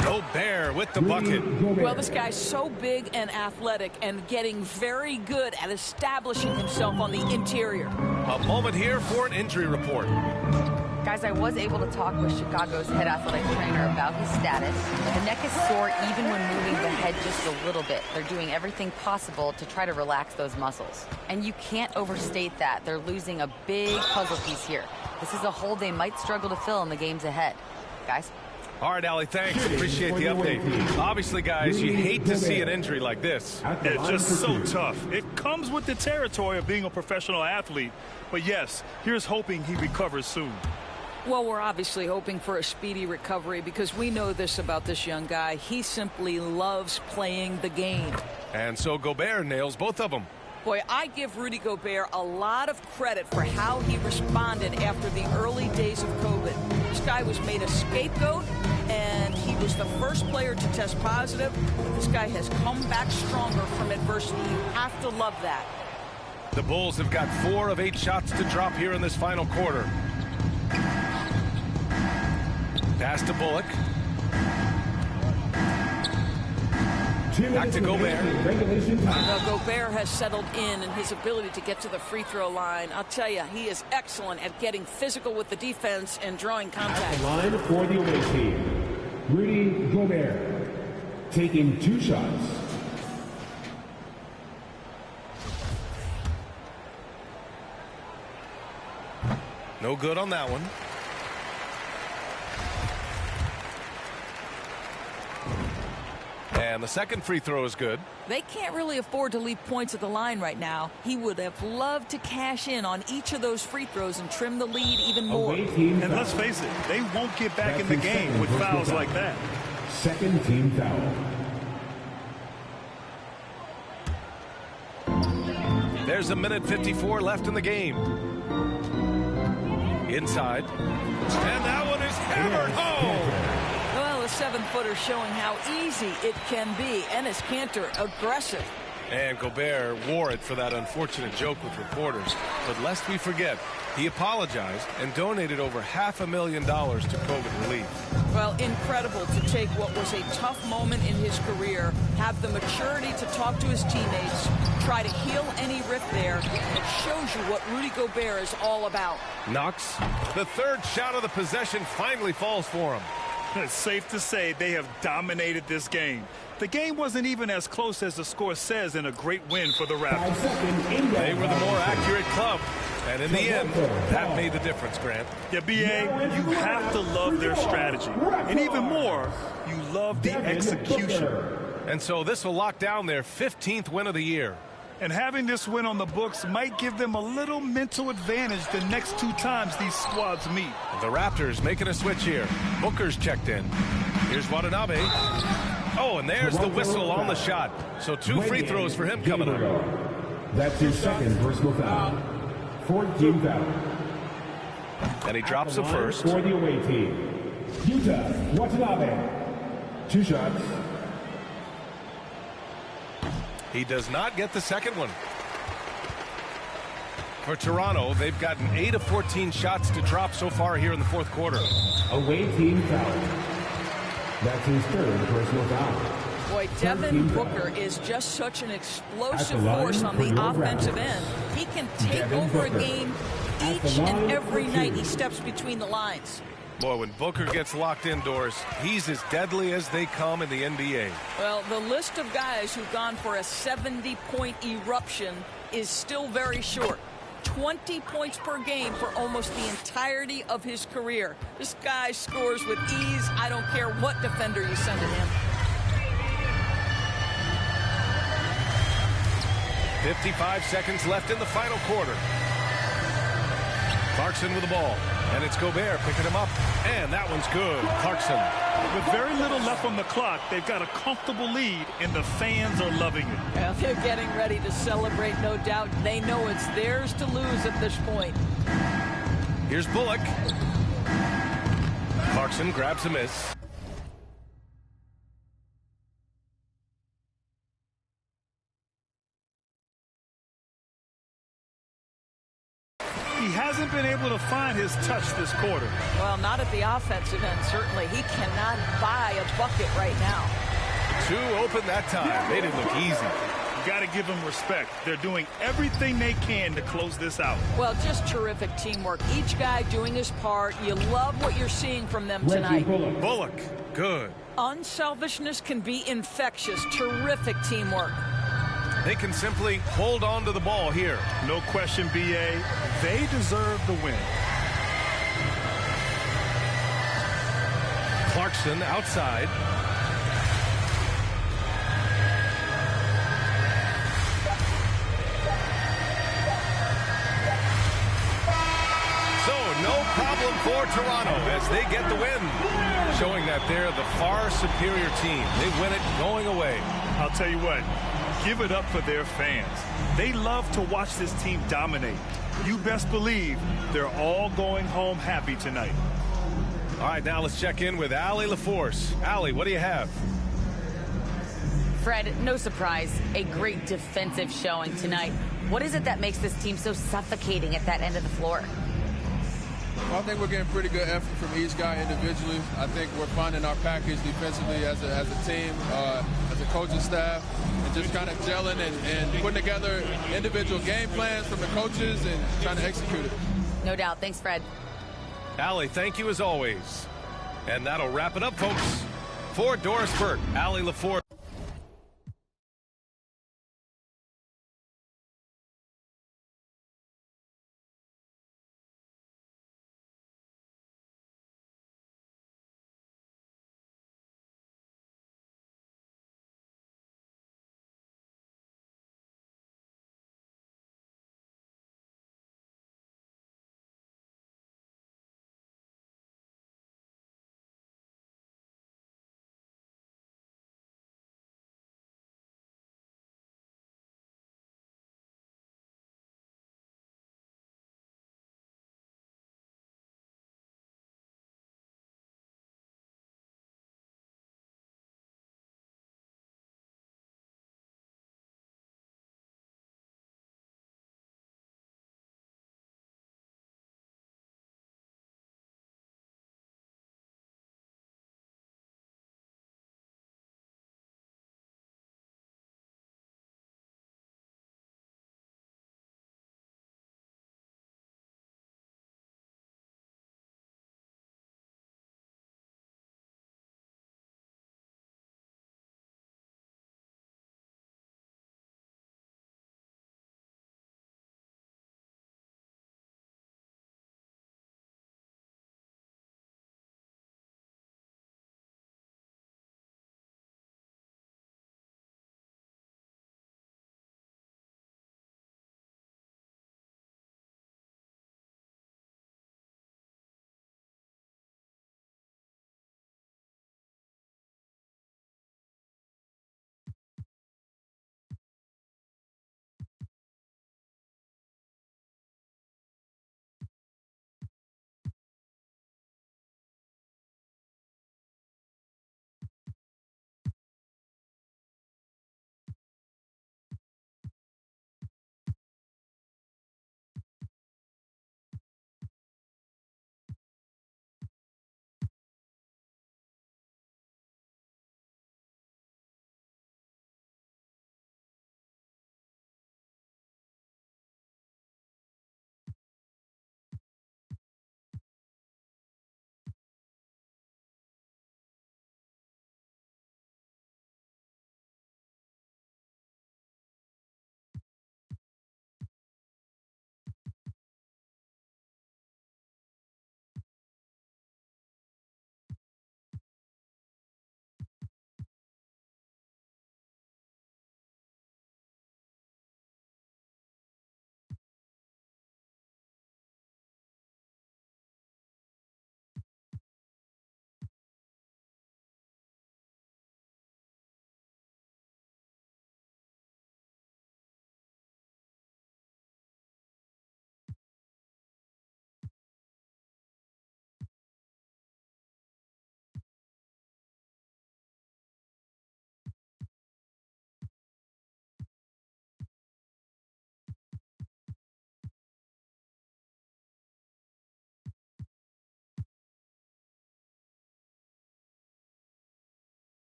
Gobert with the bucket. Well, this guy's so big and athletic and getting very good at establishing himself on the interior. A moment here for an injury report. Guys, I was able to talk with Chicago's head athletic trainer about his status. The neck is sore even when moving the head just a little bit. They're doing everything possible to try to relax those muscles. And you can't overstate that. They're losing a big puzzle piece here. This is a hole they might struggle to fill in the games ahead. Guys? All right, Allie, thanks. Appreciate the update. Obviously, guys, you hate to see an injury like this. It's just so tough. It comes with the territory of being a professional athlete. But yes, here's hoping he recovers soon. Well, we're obviously hoping for a speedy recovery because we know this about this young guy. He simply loves playing the game. And so Gobert nails both of them. Boy, I give Rudy Gobert a lot of credit for how he responded after the early days of COVID. This guy was made a scapegoat, and he was the first player to test positive. This guy has come back stronger from adversity. You have to love that. The Bulls have got 4 of 8 shots to drop here in this final quarter. Pass to Bullock. Back to Gobert. Gobert has settled in his ability to get to the free throw line. I'll tell you, he is excellent at getting physical with the defense and drawing contact. At the line for the away team, Rudy Gobert, taking 2 shots. No good on that one. And the second free throw is good. They can't really afford to leave points at the line right now. He would have loved to cash in on each of those free throws and trim the lead even more. And let's face it, they won't get back in the game with fouls like that. Second team foul. There's a minute 54 left in the game. Inside. And that one is hammered home. Well, a 7-footer showing how easy it can be. Enes Kanter, aggressive. And Gobert wore it for that unfortunate joke with reporters. But lest we forget, he apologized and donated over $500,000 to COVID relief. Well, incredible to take what was a tough moment in his career, have the maturity to talk to his teammates, try to heal any rift there. It shows you what Rudy Gobert is all about. Knox, the third shot of the possession finally falls for him. It's safe to say they have dominated this game. The game wasn't even as close as the score says in a great win for the Raptors. They were the more accurate club. And in the end, that made the difference, Grant. Yeah, B.A., you have to love their strategy. And even more, you love the execution. And so this will lock down their 15th win of the year. And having this win on the books might give them a little mental advantage the next 2 times these squads meet. The Raptors making a switch here. Booker's checked in. Here's Watanabe. Oh, and there's the whistle on the shot. So 2 free throws for him coming up. That's his second personal foul. 14 foul. And he drops the first. For the away team, Utah, Watanabe. 2 shots. He does not get the second one. For Toronto, they've gotten 8 of 14 shots to drop so far here in the fourth quarter. Away team foul. That's his third personal foul. Boy, Devin Booker is just such an explosive force on the offensive end. He can take over a game each and every night he steps between the lines. Boy, when Booker gets locked indoors, he's as deadly as they come in the NBA. Well, the list of guys who've gone for a 70-point eruption is still very short. 20 points per game for almost the entirety of his career. This guy scores with ease. I don't care what defender you send at him. 55 seconds left in the final quarter. Clarkson with the ball. And it's Gobert picking him up. And that one's good. Clarkson. With very little left on the clock, they've got a comfortable lead, and the fans are loving it. Well, they're getting ready to celebrate, no doubt. They know it's theirs to lose at this point. Here's Bullock. Clarkson grabs a miss. He hasn't been able to find his touch this quarter. Well, not at the offensive end, certainly. He cannot buy a bucket right now. 2 open that time. Made it look easy. You got to give them respect. They're doing everything they can to close this out. Well, just terrific teamwork. Each guy doing his part. You love what you're seeing from them tonight. Bullock. Good. Unselfishness can be infectious. Terrific teamwork. They can simply hold on to the ball here. No question, B.A. They deserve the win. Clarkson outside. So no problem for Toronto as they get the win. Showing that they're the far superior team. They win it going away. I'll tell you what. Give it up for their fans. They love to watch this team dominate. You best believe they're all going home happy tonight. All right, now let's check in with Allie LaForce. Allie, what do you have? Fred, no surprise, a great defensive showing tonight. What is it that makes this team so suffocating at that end of the floor? Well, I think we're getting pretty good effort from each guy individually. I think we're finding our package defensively as a team, as a coaching staff, and just kind of gelling and putting together individual game plans from the coaches and trying to execute it. No doubt. Thanks, Fred. Allie, thank you as always. And that'll wrap it up, folks. For Doris Burke, Allie LaForce.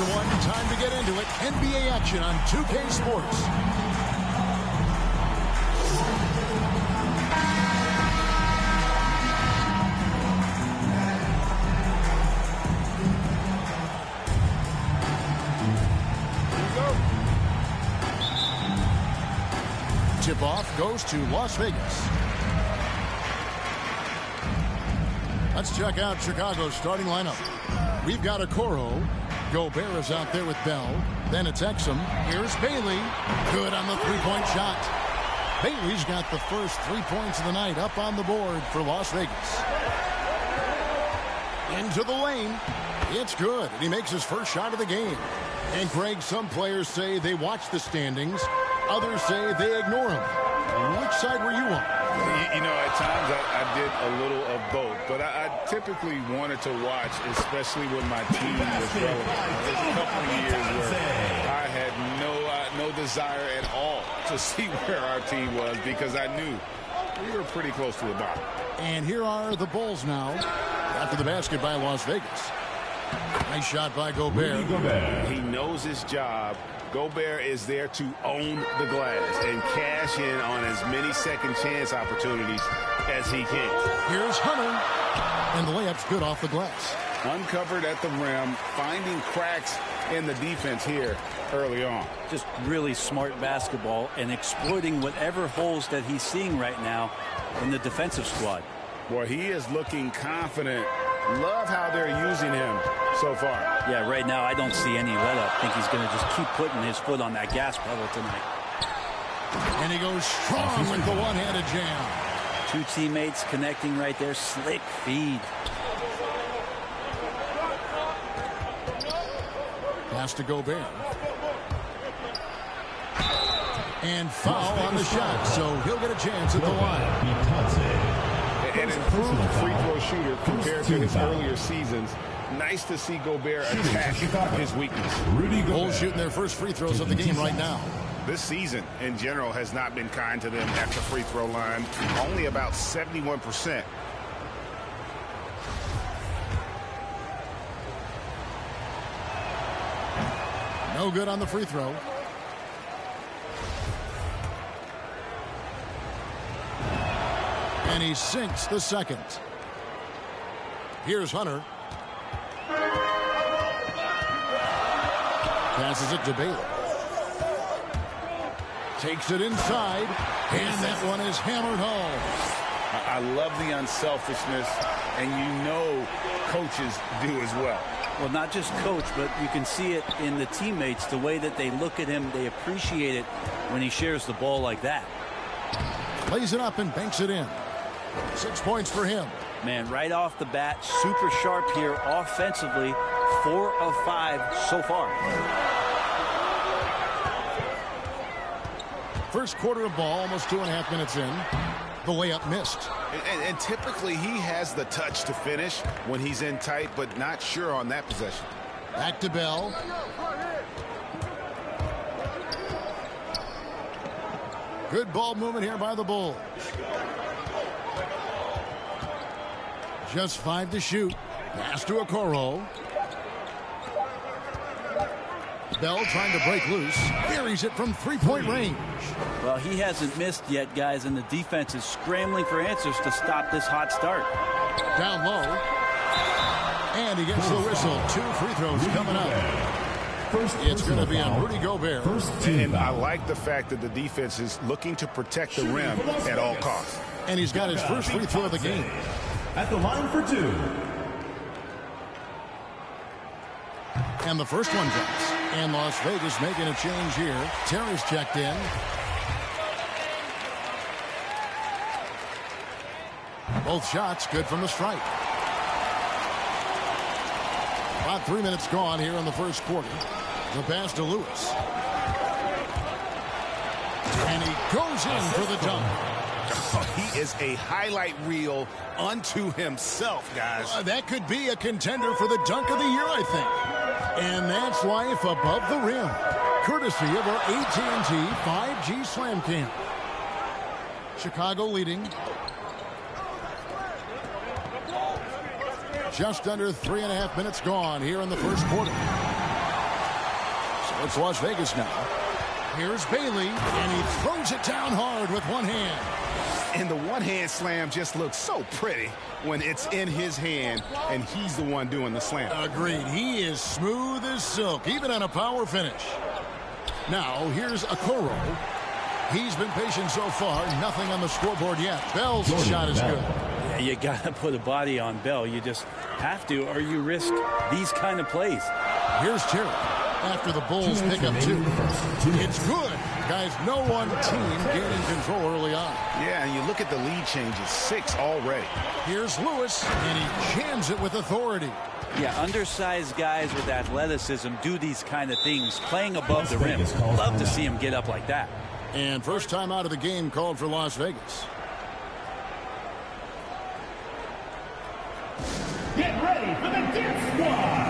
everyone. Time to get into it. NBA action on 2K Sports. Tip-off goes to Las Vegas. Let's check out Chicago's starting lineup. We've got Okoro. Gobert is out there with Bell. Then it's Exum. Here's Bailey. Good on the three-point shot. Bailey's got the first 3 points of the night up on the board for Las Vegas. Into the lane. It's good, and he makes his first shot of the game. And, Greg, some players say they watch the standings. Others say they ignore them. Which side were you on? You know, at times I did a little of both, but I typically wanted to watch, especially when my team was relevant. There's a couple of years where I had no desire at all to see where our team was because I knew we were pretty close to the bottom. And here are the Bulls now after the basket by Las Vegas. Nice shot by Gobert. He knows his job. Gobert is there to own the glass and cash in on as many second chance opportunities as he can. Here's Hunter. And the layup's good off the glass. Uncovered at the rim, finding cracks in the defense here early on. Just really smart basketball and exploiting whatever holes that he's seeing right now in the defensive squad. Boy, he is looking confident. Love how they're using him so far. Yeah, right now I don't see any let-up. I think he's going to just keep putting his foot on that gas pedal tonight. And he goes strong with the one-handed jam. Two teammates connecting right there. Slick feed. Pass to Gobert. And foul on the shot, so he'll get a chance at the line. An improved free throw shooter compared to his earlier seasons. Nice to see Gobert attack his weakness. Bulls shooting their first free throws of the game right now. This season, in general, has not been kind to them at the free throw line. Only about 71%. No good on the free throw. And he sinks the second. Here's Hunter. Passes it to Bailey. Takes it inside. And that one is hammered home. I love the unselfishness, and you know coaches do as well. Well, not just coach, but you can see it in the teammates, the way that they look at him. They appreciate it when he shares the ball like that. Plays it up and banks it in. 6 points for him. Man, right off the bat, super sharp here offensively. 4 of 5 so far. First quarter of ball, almost 2.5 minutes in. The layup missed. And typically he has the touch to finish when he's in tight, but not sure on that possession. Back to Bell. Good ball movement here by the Bulls. Just 5 to shoot. Pass to Okoro. Bell trying to break loose. Buries it from three-point range. Well, he hasn't missed yet, guys, and the defense is scrambling for answers to stop this hot start. Down low. And he gets the whistle. 2 free throws coming up. It's going to be on Rudy Gobert. And I like the fact that the defense is looking to protect the rim at all costs. And he's got his first free throw of the game. At the line for 2. And the first one drops. And Las Vegas making a change here. Terry's checked in. Both shots good from the stripe. About 3 minutes gone here in the first quarter. The pass to Lewis. And he goes in for the dunk. He is a highlight reel unto himself, guys. That could be a contender for the dunk of the year, I think. And that's life above the rim. Courtesy of our AT&T 5G Slam Cam. Chicago leading. Just under 3.5 minutes gone here in the first quarter. It's Las Vegas now. Here's Bailey, and he throws it down hard with one hand. And the one-hand slam just looks so pretty when it's in his hand and he's the one doing the slam. Agreed. He is smooth as silk, even on a power finish. Now, here's Okoro. He's been patient so far. Nothing on the scoreboard yet. Bell's shot is good. Yeah, you got to put a body on Bell. You just have to, or you risk these kind of plays. Here's Terry. After the Bulls pick up 2. It's good. Guys, no one team gaining control early on. Yeah, and you look at the lead changes, 6 already. Here's Lewis, and he jams it with authority. Yeah, undersized guys with athleticism do these kind of things, playing above the rim. Love to see him get up like that. And first time out of the game called for Las Vegas. Get ready for the dance squad.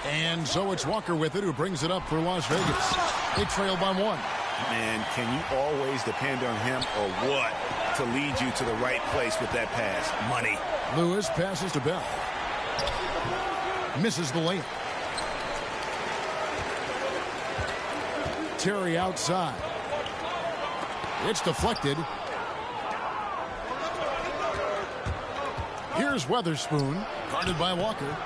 And so it's Walker with it, who brings it up for Las Vegas. They trail by 1. Man, can you always depend on him or what to lead you to the right place with that pass? Money. Lewis passes to Bell. Misses the layup. Terry outside. It's deflected. Here's Weatherspoon, guarded by Walker.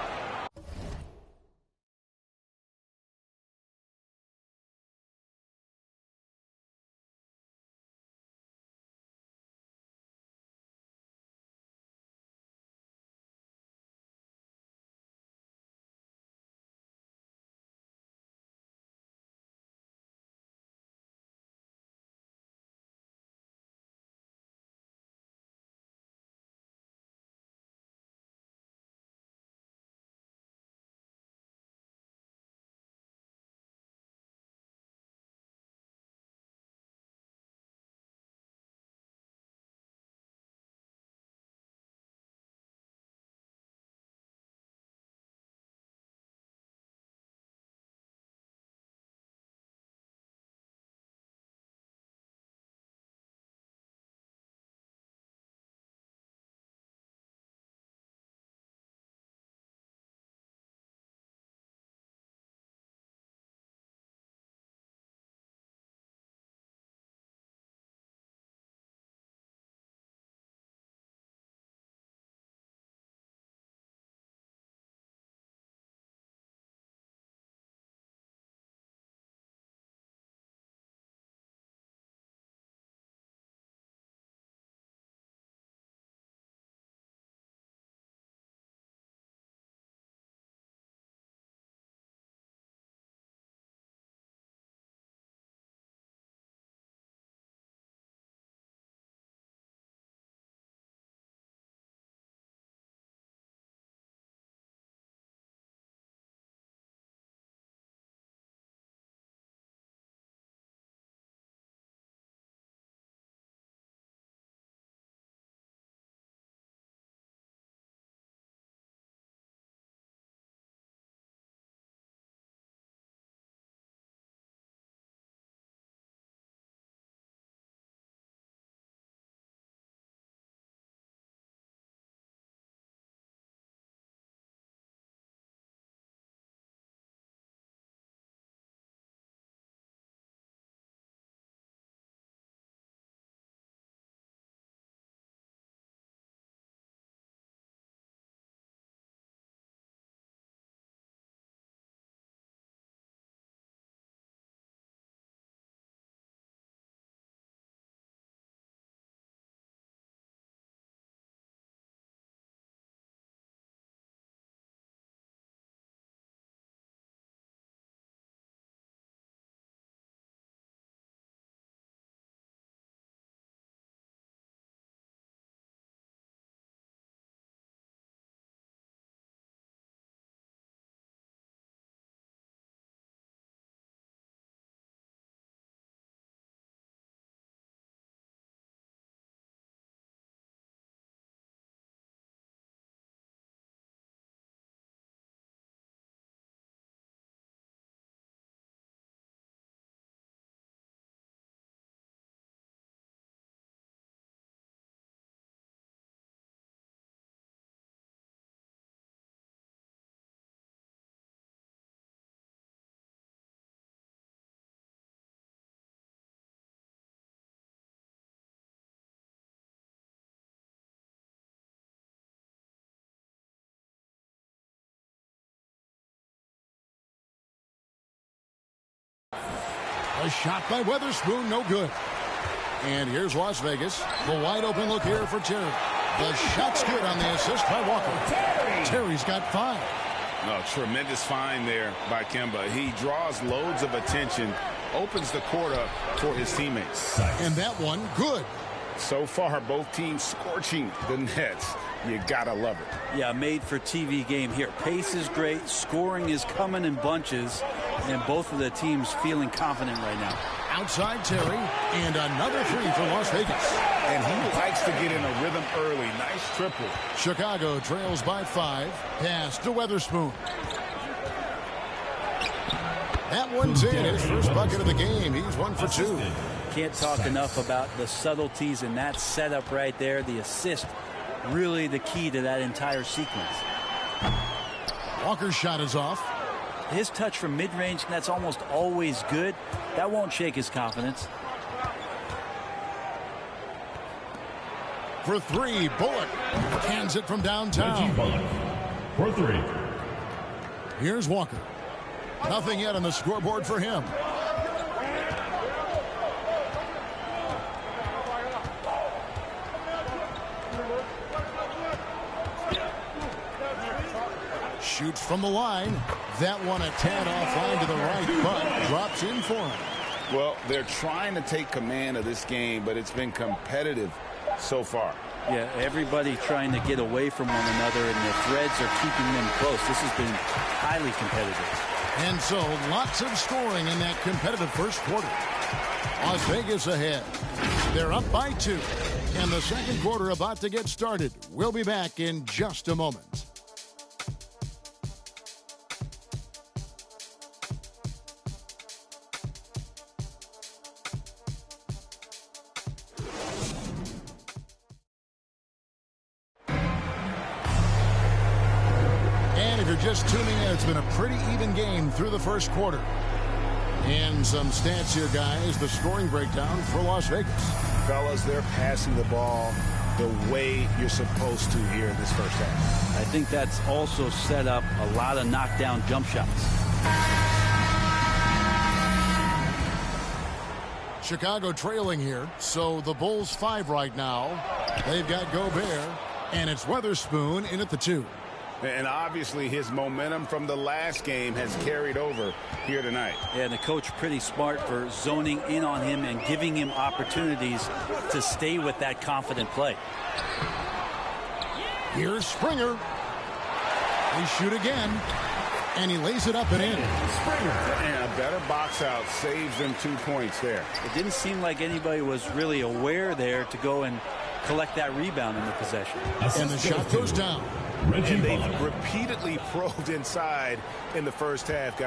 A shot by Weatherspoon, no good. And here's Las Vegas. The wide open look here for Terry. The shot's good on the assist by Walker. Terry's got 5. No, tremendous find there by Kemba. He draws loads of attention, opens the court up for his teammates. And that one, good. So far, both teams scorching the nets. You gotta love it. Yeah, made for TV game here. Pace is great. Scoring is coming in bunches. And both of the teams feeling confident right now. Outside Terry, and another 3 for Las Vegas. And he likes to get in a rhythm early. Nice triple. Chicago trails by 5. Pass to Weatherspoon. That one's in. His first bucket of the game. He's 1 for 2. Can't talk enough about the subtleties in that setup right there. The assist, really the key to that entire sequence. Walker's shot is off. His touch from mid-range, that's almost always good. That won't shake his confidence. For 3, Bullock cans it from downtown. For 3. Here's Walker. Nothing yet on the scoreboard for him. Shoots from the line. That one a tad offline to the right, but drops in for him. Well, they're trying to take command of this game, but it's been competitive so far. Yeah, everybody trying to get away from one another, and the threads are keeping them close. This has been highly competitive. And so, lots of scoring in that competitive first quarter. Las Vegas ahead. They're up by 2. And the second quarter about to get started. We'll be back in just a moment. Just tuning in, it's been a pretty even game through the first quarter. And some stats here, guys. The scoring breakdown for Las Vegas. Fellas, they're passing the ball the way you're supposed to here in this first half. I think that's also set up a lot of knockdown jump shots. Chicago trailing here, so the Bulls 5 right now. They've got Gobert, and it's Weatherspoon in at the 2. And obviously his momentum from the last game has carried over here tonight. Yeah, and the coach pretty smart for zoning in on him and giving him opportunities to stay with that confident play. Here's Springer. They shoot again, and he lays it up and in. And a better box out saves them 2 points there. It didn't seem like anybody was really aware there to go and collect that rebound in the possession. And the shot goes down. And they've repeatedly probed inside in the first half.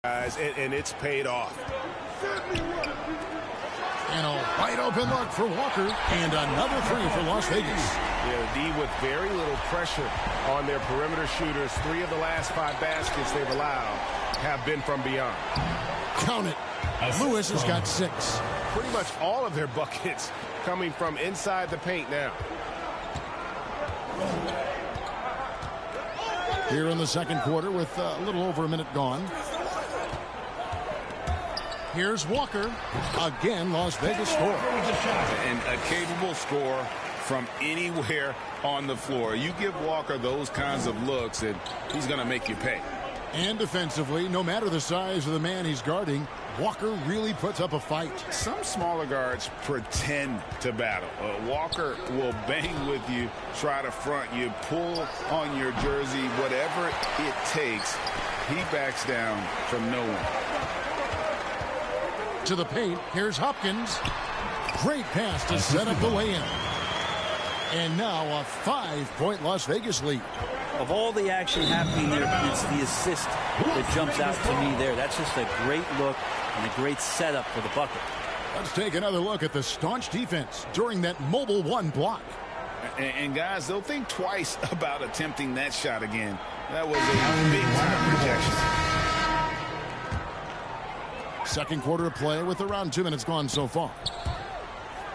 guys, and it's paid off. And a wide open look for Walker, and another three for Las Vegas. Yeah, D with very little pressure on their perimeter shooters. 3 of the last 5 baskets they've allowed have been from beyond. Count it. Lewis has got 6. Pretty much all of their buckets coming from inside the paint now. Here in the second quarter with a little over a minute gone. Here's Walker. Again, Las Vegas score. And a capable scorer from anywhere on the floor. You give Walker those kinds of looks, and he's going to make you pay. And defensively, no matter the size of the man he's guarding, Walker really puts up a fight. Some smaller guards pretend to battle. Walker will bang with you, try to front you, pull on your jersey, whatever it takes. He backs down from no one. To the paint, here's Hopkins. Great pass to set up the way in. And now a 5-point Las Vegas lead. Of all the action happening there, it's the assist that jumps out to me there. That's just a great look and a great setup for the bucket. Let's take another look at the staunch defense during that mobile 1 block. And guys, they'll think twice about attempting that shot again. That was a big-time rejection. Second quarter of play with around 2 minutes gone so far.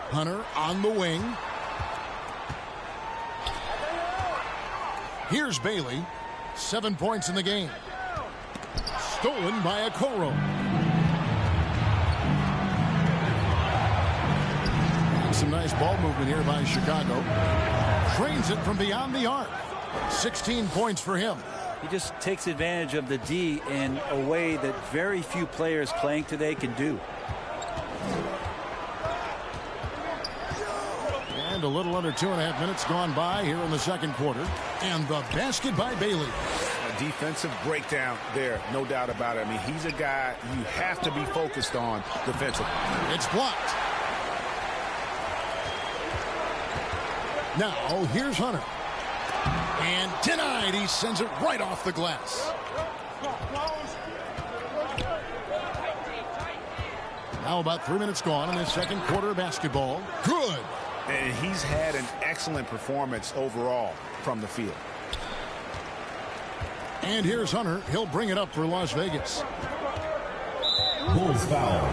Hunter on the wing. Here's Bailey. 7 points in the game. Stolen by Okoro. Some nice ball movement here by Chicago. Trains it from beyond the arc. 16 points for him. He just takes advantage of the D in a way that very few players playing today can do. And a little under 2.5 minutes gone by here in the second quarter. And the basket by Bailey. A defensive breakdown there, no doubt about it. I mean, he's a guy you have to be focused on defensively. It's blocked. Now, here's Hunter. And denied. He sends it right off the glass. Now about 3 minutes gone in this second quarter of basketball. Good. And he's had an excellent performance overall from the field. And here's Hunter. He'll bring it up for Las Vegas. Bulls foul.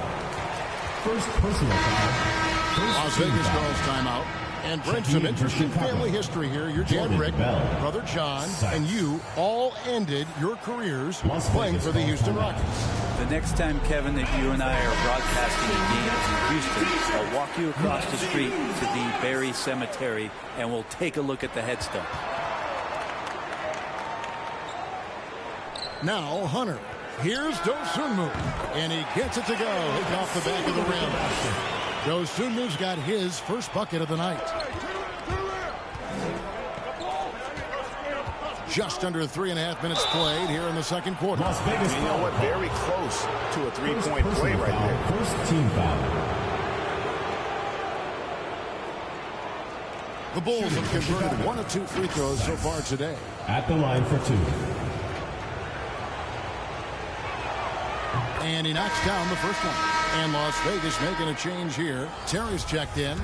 First personal foul. Las Vegas calls timeout. And Brent, some interesting family history here. Your dad, Rick, brother John, and you all ended your careers playing for the Houston Rockets. The next time, Kevin, that you and I are broadcasting games in Houston, I'll walk you across the street to the Berry Cemetery, and we'll take a look at the headstone. Now Hunter. Here's Dosunmu. And he gets it to go. Hit off the back of the rim. Dosunmu's got his first bucket of the night. Just under 3.5 minutes played here in the second quarter. You know what? Very close to a three-point play right there. First team foul. The Bulls have converted 1 of 2 free throws so far today. At the line for 2. And he knocks down the first one. And Las Vegas making a change here. Terry's checked in.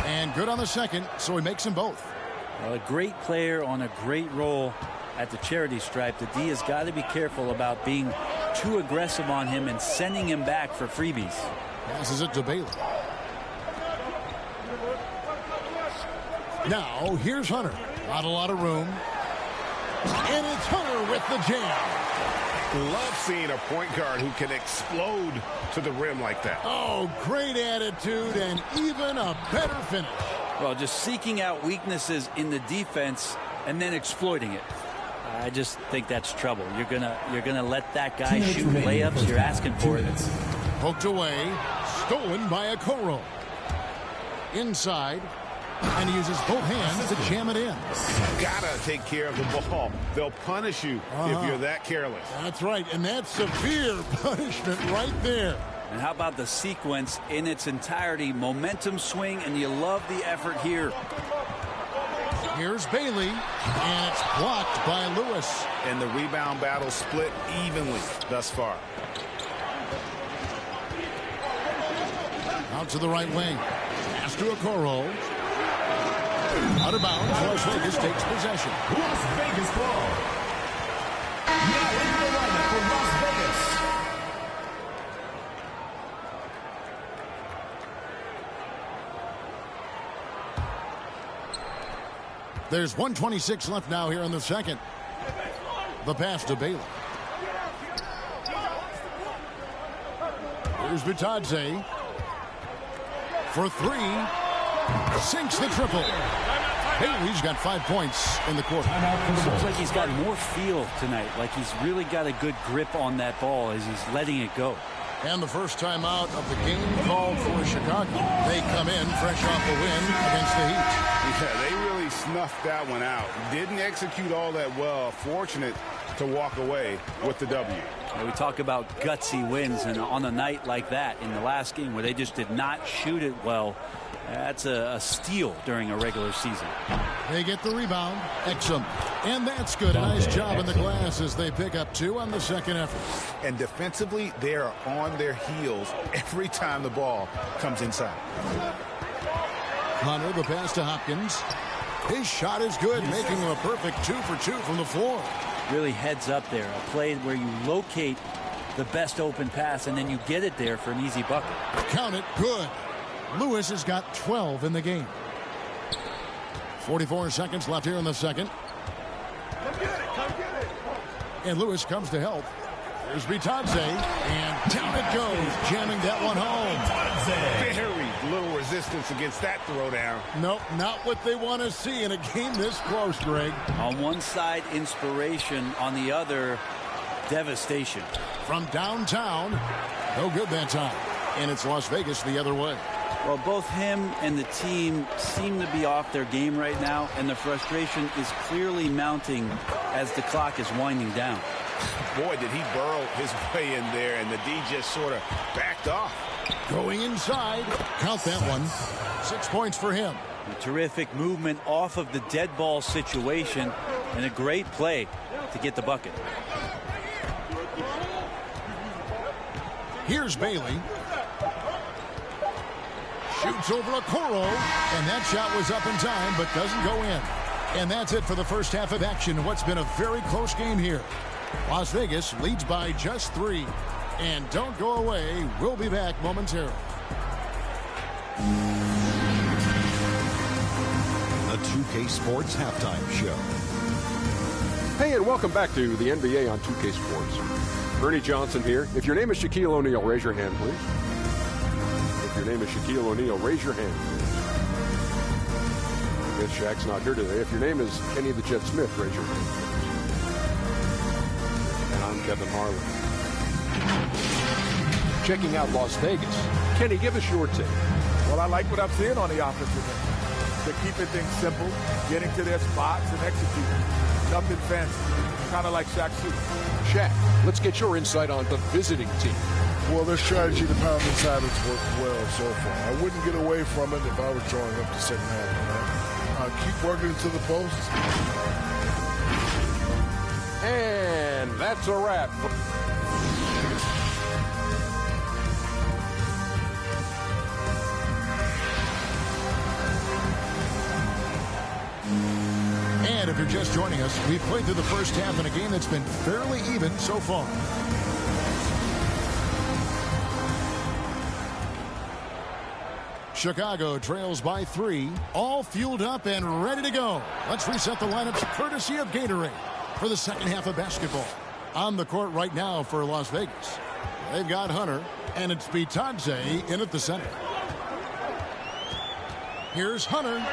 And good on the second, so he makes them both. Well, a great player on a great role at the charity stripe. The D has got to be careful about being too aggressive on him and sending him back for freebies. Passes it to Bailey. Now, here's Hunter. Not a lot of room. And it's Hunter with the jam. Love seeing a point guard who can explode to the rim like that. Oh, great attitude and even a better finish. Well, just seeking out weaknesses in the defense and then exploiting it. I just think that's trouble. You're gonna let that guy shoot layups. You're asking for it. Poked away. Stolen by Okoro. Inside. And he uses both hands to jam it in. Gotta take care of the ball. They'll punish you if you're that careless. That's right, and that's severe punishment right there. And how about the sequence in its entirety? Momentum swing, and you love the effort here. Here's Bailey, and it's blocked by Lewis. And the rebound battle split evenly thus far. Out to the right wing. Pass to Okoro. Out of bounds. Las Vegas takes possession. Las Vegas ball. Now in the lineup for Las Vegas. There's 1:26 left now here in the second. The pass to Bailey. Here's Bitadze. For three. Sinks the triple. Bailey's got 5 points in the quarter. Looks like he's got more feel tonight. Like he's really got a good grip on that ball as he's letting it go. And the first time out of the game called for Chicago. They come in fresh off a win against the Heat. Yeah, they really snuffed that one out. Didn't execute all that well. Fortunate to walk away with the W. We talk about gutsy wins, and on a night like that in the last game where they just did not shoot it well, that's a steal during a regular season. They get the rebound. Exum. And that's good. A nice job in the glass as they pick up 2 on the second effort. And defensively, they are on their heels every time the ball comes inside. Hunter, the pass to Hopkins. His shot is good, making him a perfect 2 for 2 from the floor. Really heads up there. A play where you locate the best open pass, and then you get it there for an easy bucket. Count it. Good. Lewis has got 12 in the game. 44 seconds left here in the second. Come get it. Come get it. And Lewis comes to help. There's Bitadze, and down it goes, jamming that one home. Very little resistance against that throwdown. Nope, not what they want to see in a game this close, Greg. On one side, inspiration. On the other, devastation. From downtown, no good that time. And it's Las Vegas the other way. Well, both him and the team seem to be off their game right now, and the frustration is clearly mounting as the clock is winding down. Boy, did he burrow his way in there, and the D just sort of backed off. Going inside. Count that one. 6 points for him. A terrific movement off of the dead ball situation, and a great play to get the bucket. Here's Bailey. Shoots over Okoro, and that shot was up in time, but doesn't go in. And that's it for the first half of action in what's been a very close game here. Las Vegas leads by just 3. And don't go away. We'll be back momentarily. The 2K Sports Halftime Show. Hey, and welcome back to the NBA on 2K Sports. Bernie Johnson here. If your name is Shaquille O'Neal, raise your hand, please. If your name is Shaquille O'Neal, raise your hand, please. I guess Shaq's not here today. If your name is Kenny the Jet Smith, raise your hand, please. And I'm Kevin Harlan. Checking out Las Vegas. Kenny, give us your take. Well, I like what I'm seeing on the offensive end. They're keeping things simple, getting to their spots and executing. Nothing fancy, kind of like Shaq's suit. Shaq, let's get your insight on the visiting team. Well, their strategy to pound inside has worked well so far. I wouldn't get away from it if I was drawing up the second half. Keep working to the post. And that's a wrap. And if you're just joining us, we've played through the first half in a game that's been fairly even so far. Chicago trails by 3, all fueled up and ready to go. Let's reset the lineups courtesy of Gatorade for the second half of basketball. On the court right now for Las Vegas, they've got Hunter, and it's Bitadze in at the center. Here's Hunter.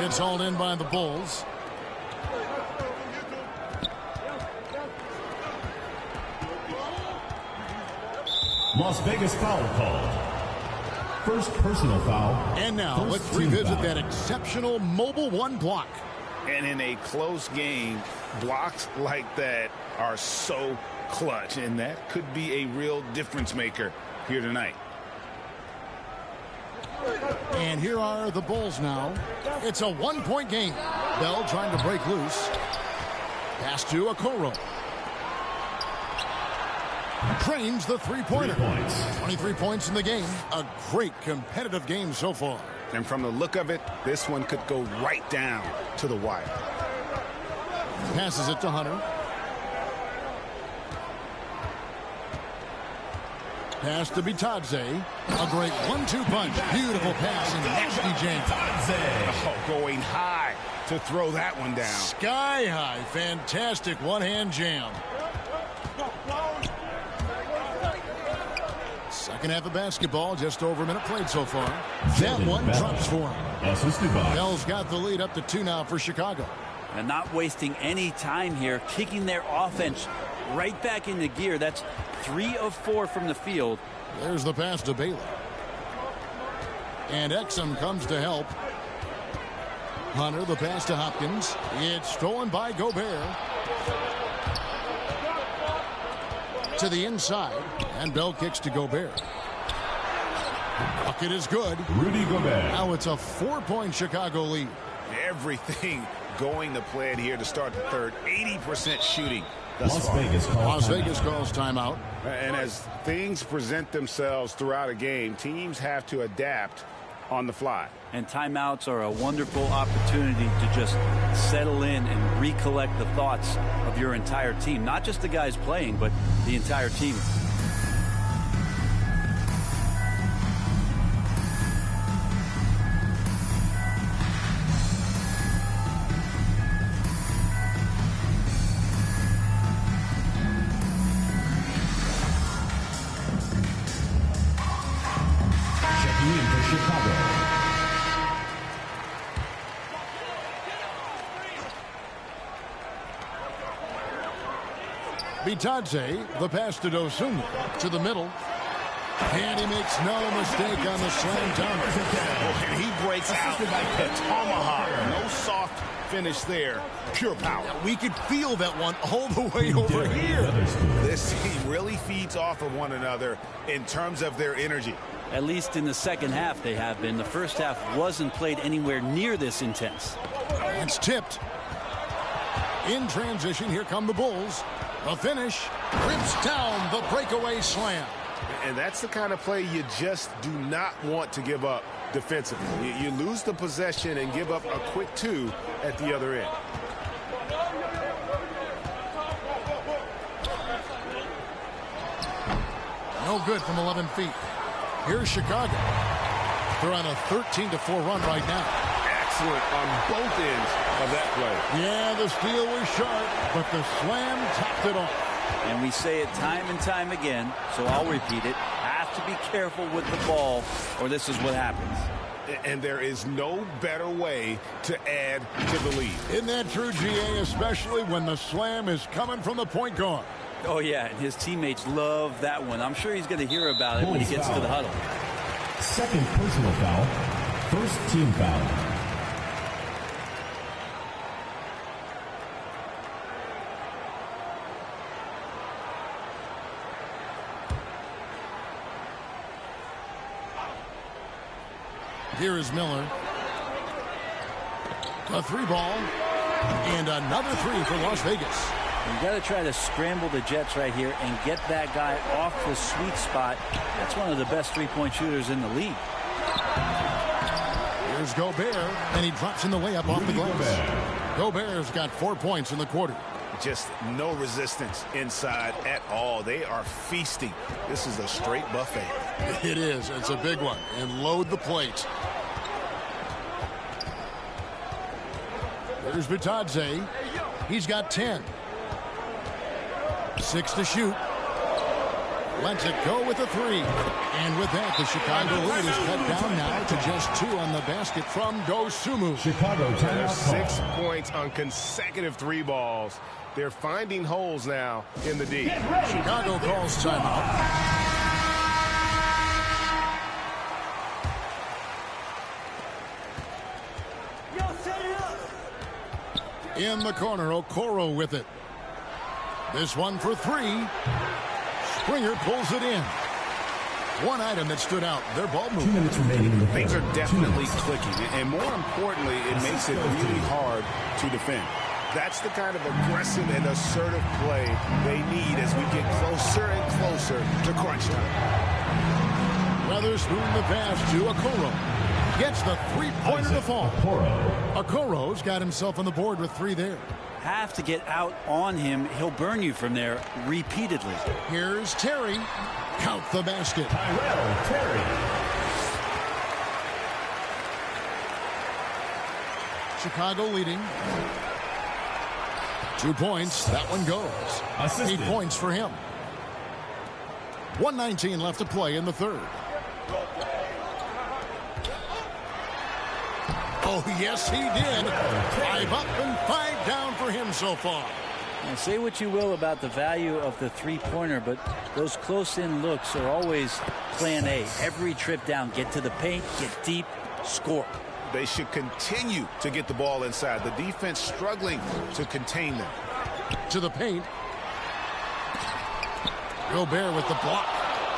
It's hauled in by the Bulls. Las Vegas foul called. First personal foul. And now let's revisit that exceptional Mobile One block. And in a close game, blocks like that are so clutch, and that could be a real difference maker here tonight. And here are the Bulls now. It's a one-point game. Bell trying to break loose. Pass to Okoro. Drains the three-pointer. 23 points in the game. A great competitive game so far. And from the look of it, this one could go right down to the wire. Passes it to Hunter. Pass to Bitadze. A great 1-2 punch. Beautiful pass and nasty jam. Oh, going high to throw that one down. Sky high. Fantastic one-hand jam. Second half of basketball, just over a minute played so far. That one drops for him. Bell's got the lead up to 2 now for Chicago. And not wasting any time here, kicking their offense right back into gear. That's 3 of 4 from the field. There's the pass to Bailey. And Exum comes to help. Hunter, the pass to Hopkins. It's stolen by Gobert. To the inside, and Bell kicks to Gobert. Bucket is good. Rudy Gobert. Now it's a 4-point Chicago lead. Everything going to plan here to start the third. 80% shooting thus Las far. Vegas calls timeout. And as things present themselves throughout a game, teams have to adapt on the fly. And timeouts are a wonderful opportunity to just settle in and recollect the thoughts of your entire team. Not just the guys playing, but the entire team. Checking in for Chicago. Bitadze, the pass to Dosunmu, to the middle. And he makes no mistake on the slam dunk. And he breaks out like a tomahawk. No soft finish there. Pure power. We could feel that one all the way over here. This team really feeds off of one another in terms of their energy. At least in the second half they have been. The first half wasn't played anywhere near this intense. It's tipped. In transition, here come the Bulls. The finish rips down the breakaway slam. And that's the kind of play you just do not want to give up defensively. You lose the possession and give up a quick 2 at the other end. No good from 11 feet. Here's Chicago. They're on a 13-4 run right now. Excellent on both ends of that play. Yeah, the steal was sharp, but the slam topped it off. And we say it time and time again, so I'll repeat it. Have to be careful with the ball, or this is what happens. And there is no better way to add to the lead. Isn't that true, GA, especially when the slam is coming from the point guard? Oh, yeah, and his teammates love that one. I'm sure he's going to hear about it when he gets to the huddle. Second personal foul. First team foul. Here is Miller. A 3-ball. And another 3 for Las Vegas. You got to try to scramble the Jets right here and get that guy off the sweet spot. That's one of the best three-point shooters in the league. Here's Gobert, and he drops in the layup off the glass. Gobert's got 4 points in the quarter. Just no resistance inside at all. They are feasting. This is a straight buffet. It is. It's a big one. And load the plate. There's Bitadze. He's got 10. 6 to shoot. Lets it go with a 3. And with that, the Chicago lead is cut down now to just 2 on the basket from Dosunmu. Chicago timeout. 6 points on consecutive 3 balls. They're finding holes now in the D. Chicago calls timeout. In the corner, Okoro with it. This one for 3. Springer pulls it in. One item that stood out, their ball 2 movement. minutes remaining in the Things third. are definitely clicking, and more importantly, it makes it really hard to defend. That's the kind of aggressive and assertive play they need as we get closer and closer to crunch time. Weatherspoon the pass to Okoro. Gets the three-pointer to fall. Okoro's got himself on the board with 3 there. Have to get out on him. He'll burn you from there repeatedly. Here's Terry. Count the basket. Tyrell Terry. Chicago leading. 2 points. That one goes. Assisted. 8 points for him. 1:19 left to play in the third. Oh, yes, he did. 5 up and 5 down for him so far. Now, say what you will about the value of the three-pointer, but those close-in looks are always plan A. Every trip down, get to the paint, get deep, score. They should continue to get the ball inside. The defense struggling to contain them. To the paint. Gobert with the block.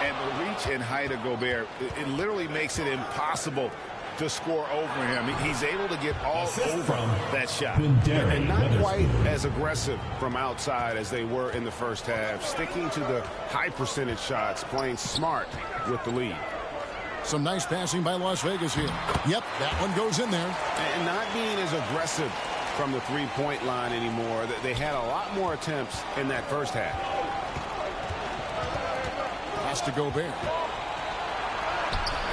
And the reach and height of Gobert, it literally makes it impossible to score over him. He's able to get all over that shot. And not quite as aggressive from outside as they were in the first half. Sticking to the high percentage shots, playing smart with the lead. Some nice passing by Las Vegas here. Yep, that one goes in there. And not being as aggressive from the three-point line anymore. They had a lot more attempts in that first half. Pass to Gobert.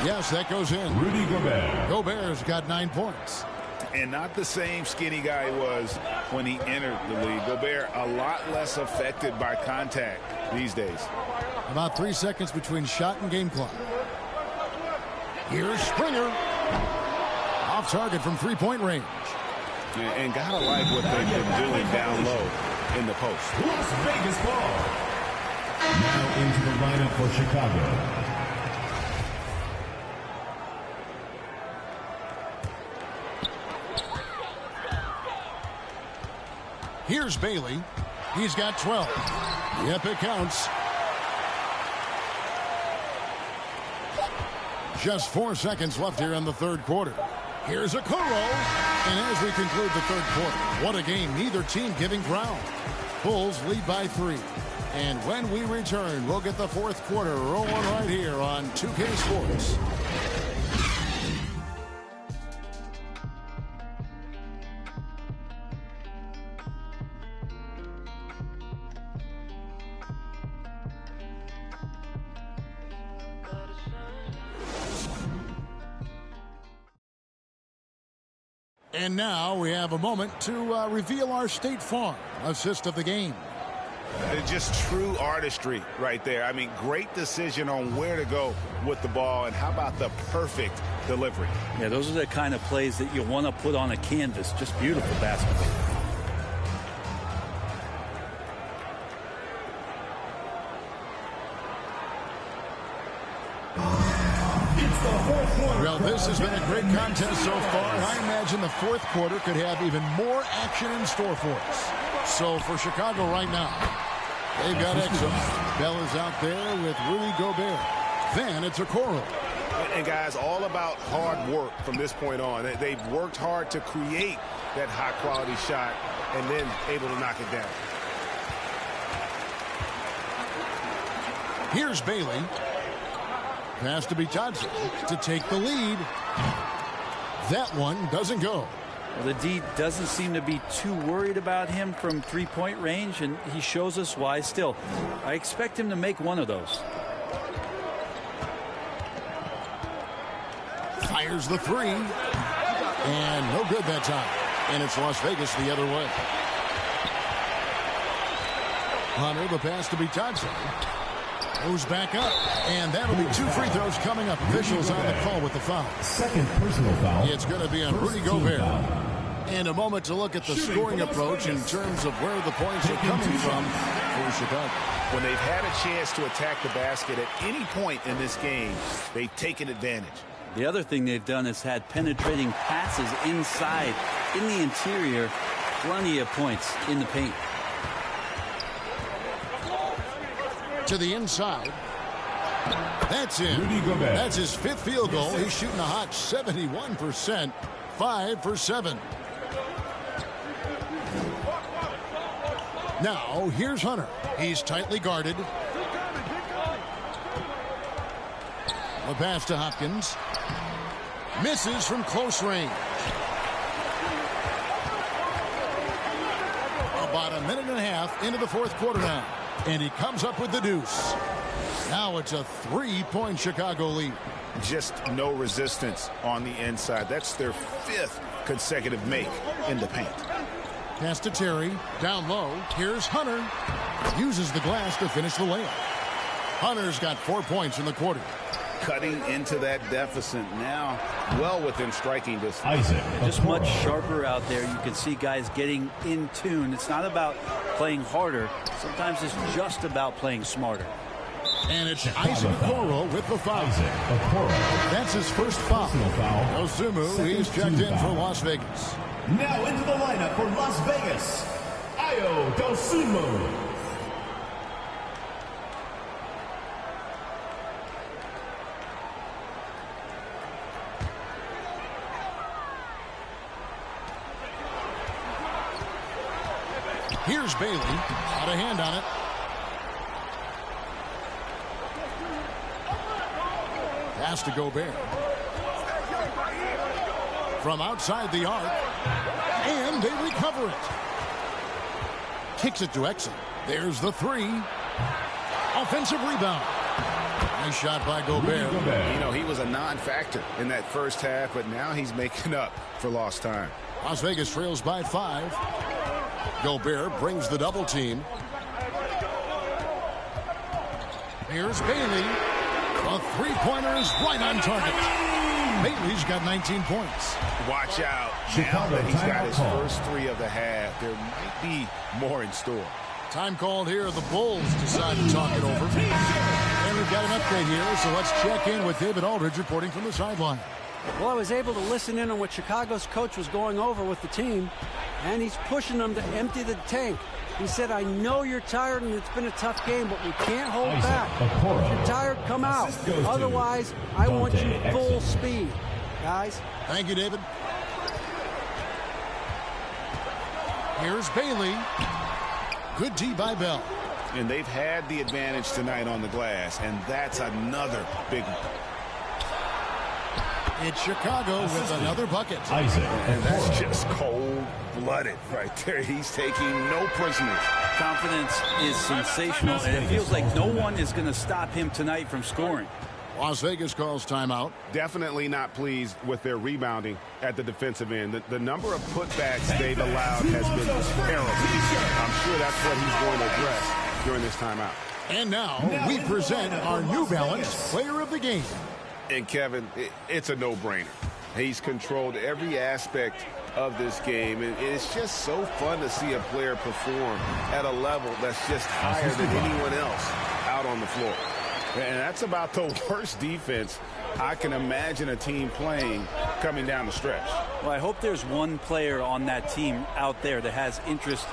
Yes, that goes in. Rudy Gobert. Gobert's got 9 points. And not the same skinny guy he was when he entered the league. Gobert a lot less affected by contact these days. About 3 seconds between shot and game clock. Here's Springer. Off target from three-point range. And gotta like what they've been doing down low in the post. Las Vegas ball. Now into the lineup for Chicago. Here's Bailey. He's got 12. Yep, it counts. Just 4 seconds left here in the third quarter. Here's Okoro. And as we conclude the third quarter, what a game. Neither team giving ground. Bulls lead by 3. And when we return, we'll get the fourth quarter rolling right here on 2K Sports. And now we have a moment to reveal our State Farm assist of the game. Just true artistry right there. I mean, great decision on where to go with the ball, and how about the perfect delivery? Yeah, those are the kind of plays that you want to put on a canvas. Just beautiful basketball. Well, this has been a great contest so far, and I imagine the fourth quarter could have even more action in store for us. So for Chicago right now, they've got Exum. Bell is out there with Rudy Gobert. Then it's Okoro. And guys, all about hard work from this point on. They've worked hard to create that high-quality shot and then able to knock it down. Here's Bailey. Pass to Bitadze to take the lead. That one doesn't go. Well, the D doesn't seem to be too worried about him from three-point range, and he shows us why still. I expect him to make one of those. Fires the three. And no good that time. And it's Las Vegas the other way. Hunter, the pass to Bitadze. Goes back up, and that'll be 2 free throws coming up. Officials on the call with the foul. Second personal foul. It's going to be on Rudy Gobert. And a moment to look at the scoring approach in terms of where the points are coming from for Chicago. When they've had a chance to attack the basket at any point in this game, they've taken advantage. The other thing they've done is had penetrating passes inside, in the interior, plenty of points in the paint. To the inside. That's in. That's his 5th field goal. He's shooting a hot 71%. 5 for 7. Now, here's Hunter. He's tightly guarded. The pass to Hopkins. Misses from close range. About a minute and a half into the 4th quarter now. And he comes up with the deuce. Now it's a 3-point Chicago lead. Just no resistance on the inside. That's their 5th consecutive make in the paint. Pass to Terry. Down low. Here's Hunter. Uses the glass to finish the layup. Hunter's got 4 points in the quarter. Cutting into that deficit now, well within striking distance. Just much sharper out there. You can see guys getting in tune. It's not about playing harder. Sometimes it's just about playing smarter. And it's Isaac Okoro with the foul. That's his first foul. Osumu, he's checked in for Las Vegas. Now into the lineup for Las Vegas, Ayo Dosunmu. Here's Bailey. Got a hand on it. Pass to Gobert. From outside the arc. And they recover it. Kicks it to Exum. There's the 3. Offensive rebound. Nice shot by Gobert. You know, he was a non-factor in that first half, but now he's making up for lost time. Las Vegas trails by 5. Gobert brings the double team. Here's Bailey. A 3-pointer is right on target. Bailey's got 19 points. Watch out. Now that he's got his first 3 of the half, there might be more in store. Time called here. The Bulls decide to talk it over. And we've got an update here, so let's check in with David Aldridge reporting from the sideline. Well, I was able to listen in on what Chicago's coach was going over with the team, and he's pushing them to empty the tank. He said, I know you're tired and it's been a tough game, but we can't hold back. If you're tired, come out. Otherwise, I want you full speed, guys. Thank you, David. Here's Bailey. Good D by Bell. And they've had the advantage tonight on the glass, and that's another big one. It's Chicago with another bucket. And that's just cold-blooded right there. He's taking no prisoners. Confidence is sensational, and it feels like no one is going to stop him tonight from scoring. Las Vegas calls timeout. Definitely not pleased with their rebounding at the defensive end. The number of putbacks they've allowed has been terrible. I'm sure that's what he's going to address during this timeout. And now we present our New Balance Player of the Game. And Kevin, it's a no-brainer. He's controlled every aspect of this game, and it's just so fun to see a player perform at a level that's just higher than anyone else out on the floor. And that's about the worst defense I can imagine a team playing coming down the stretch. Well, I hope there's one player on that team out there that has interest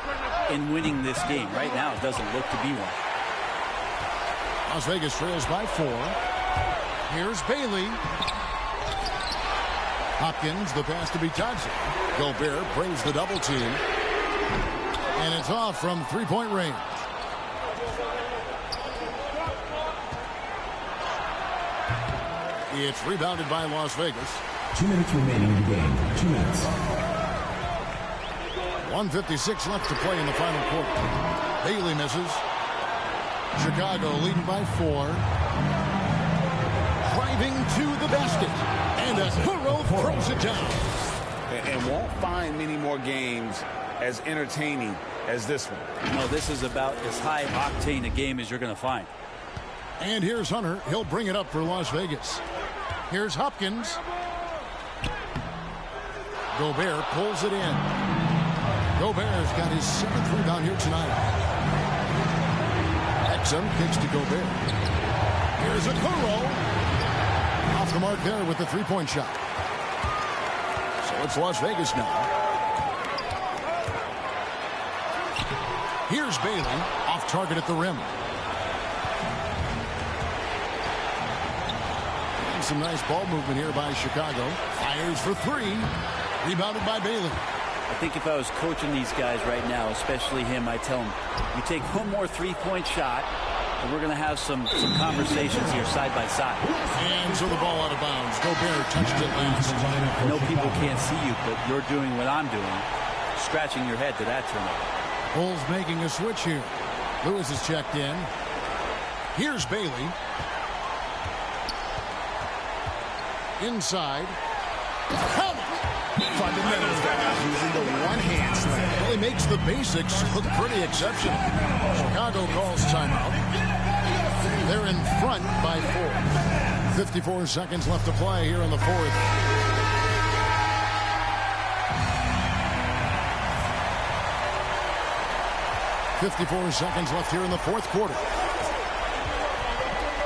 in winning this game. Right now, it doesn't look to be one. Las Vegas trails by 4. Here's Bailey. Hopkins, the pass to Bitadze. Gobert brings the double team. And it's off from 3-point range. It's rebounded by Las Vegas. 2 minutes remaining in the game. 2 minutes. 1:56 left to play in the final quarter. Bailey misses. Chicago leading by 4. Driving to the basket. And Okoro throws it down. And won't find many more games as entertaining as this one. No, this is about as high octane a game as you're going to find. And here's Hunter. He'll bring it up for Las Vegas. Here's Hopkins. Gobert pulls it in. Gobert's got his 7th rebound here tonight. Exum kicks to Gobert. Here's Okoro. Off the mark there with the 3-point shot. So it's Las Vegas now. Here's Bailey. Off target at the rim. And some nice ball movement here by Chicago. Fires for three. Rebounded by Bailey. I think if I was coaching these guys right now, especially him, I tell him, you take one more three-point shot, and we're going to have some conversations here side by side. And so the ball out of bounds. Gobert touched it last. I know people can't see you, but you're doing what I'm doing, scratching your head to that turnover. Bulls making a switch here. Lewis is checked in. Here's Bailey. Inside. Fundamentals, guys, using the one-hand slam. Well, he makes the basics look pretty exceptional. Chicago calls timeout. They're in front by 4. 54 seconds left to play here in the fourth. .54 seconds left here in the fourth quarter.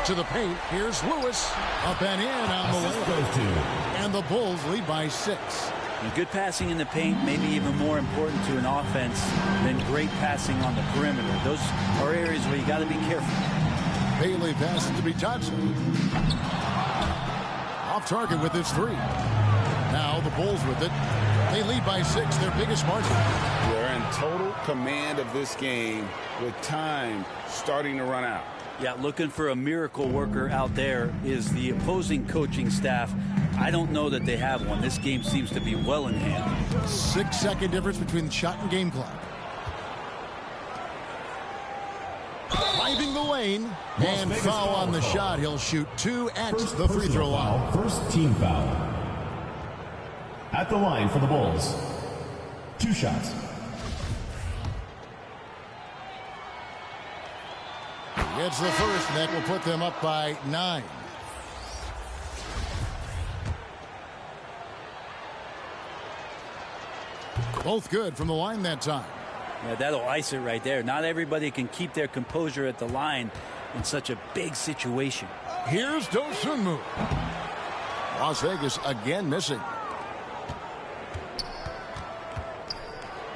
To the paint, here's Lewis. Up and in on the layup. And the Bulls lead by 6. And good passing in the paint may be even more important to an offense than great passing on the perimeter. Those are areas where you got to be careful. Bailey passes to be Johnson. Off target with his three. Now the Bulls with it. They lead by 6, their biggest margin. They're in total command of this game with time starting to run out. Yeah, looking for a miracle worker out there is the opposing coaching staff. I don't know that they have one. This game seems to be well in hand. 6-second difference between the shot and game clock. Driving the lane and foul on the shot. He'll shoot 2 at the free throw line. First team foul. At the line for the Bulls. 2 shots. Gets the first, and that will put them up by 9. Both good from the line that time. Yeah, that'll ice it right there. Not everybody can keep their composure at the line in such a big situation. Here's Dosunmu. Las Vegas again missing.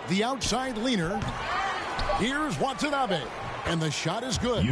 The outside leaner. Here's Watanabe. And the shot is good.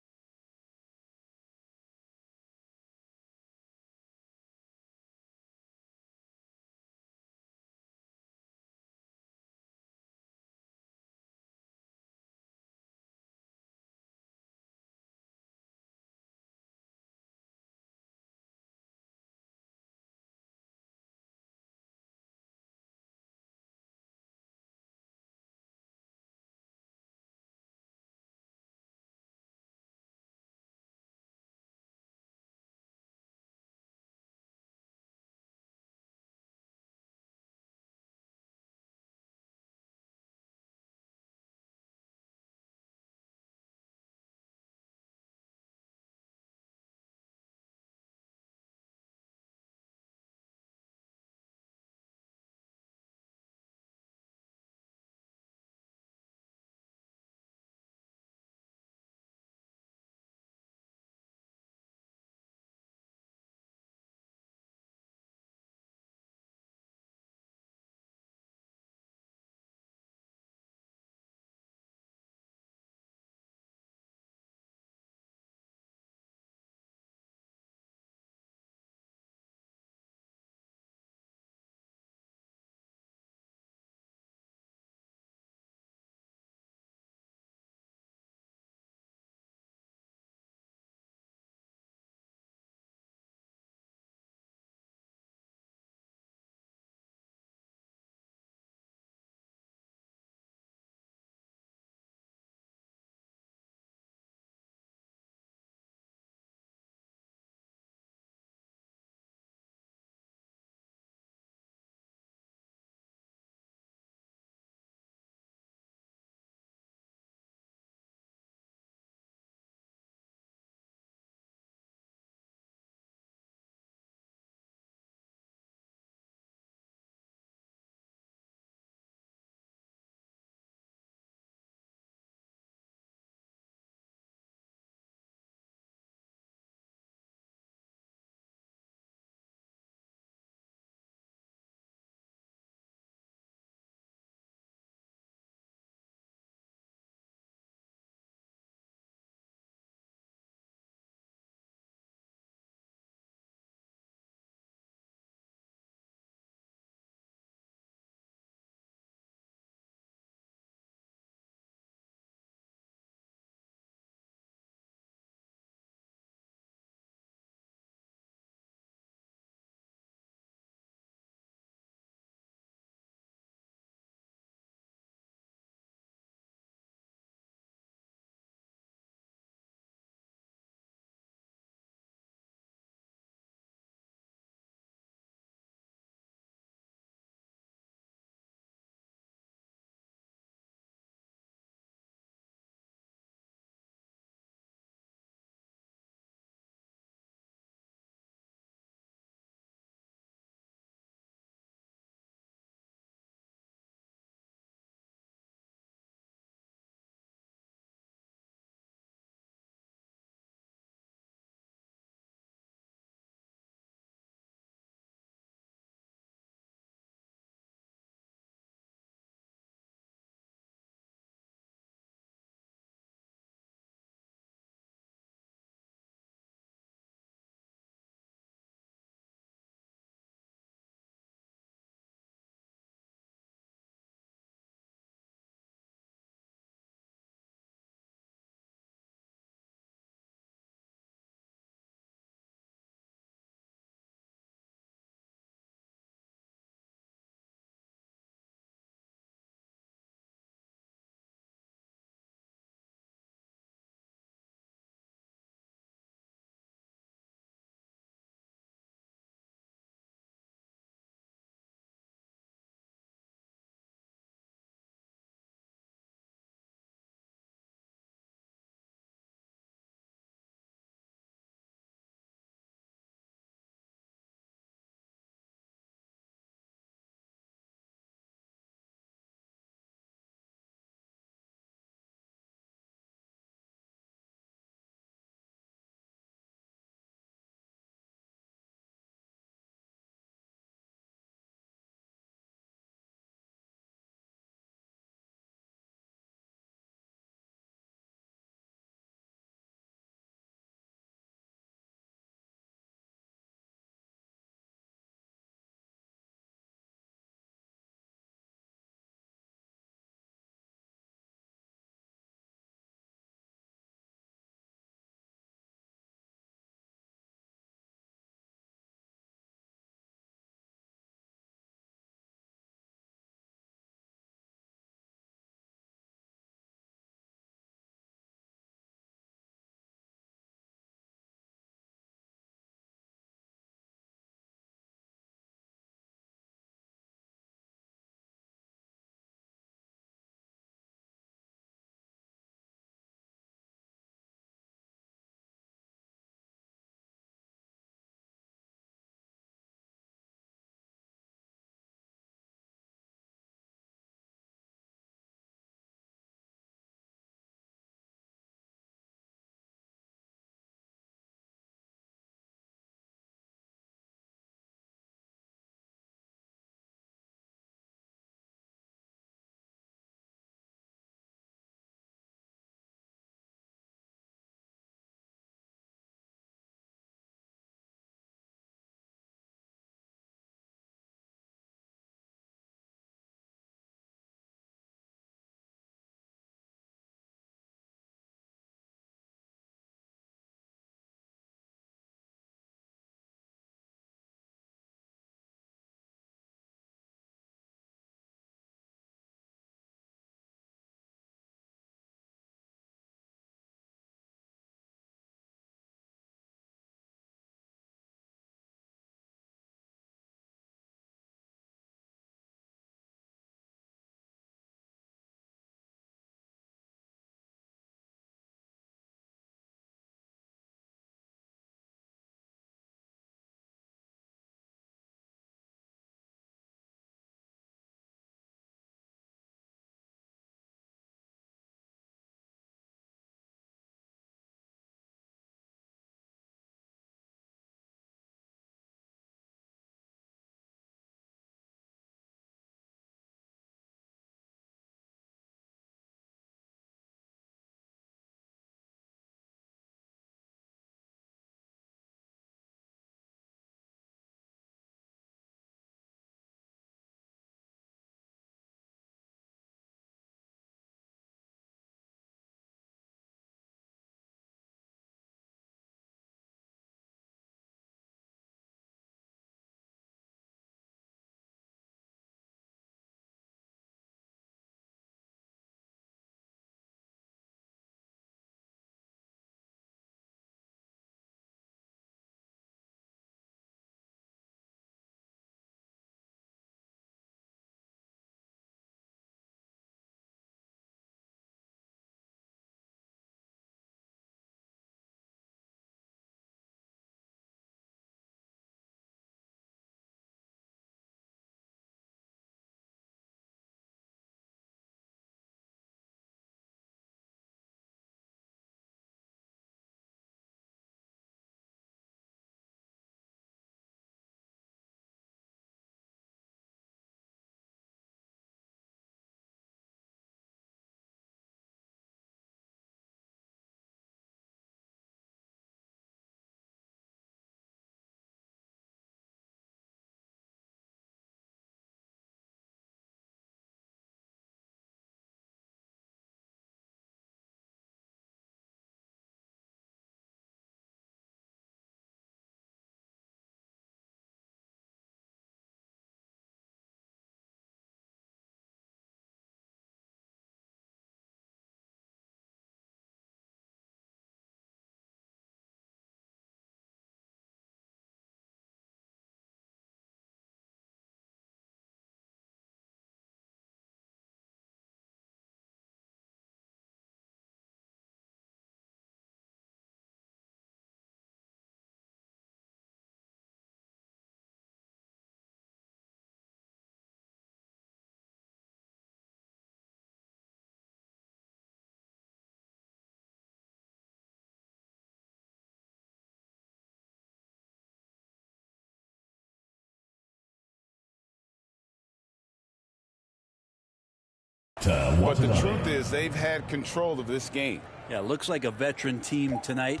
But the truth is, they've had control of this game. Yeah, looks like a veteran team tonight,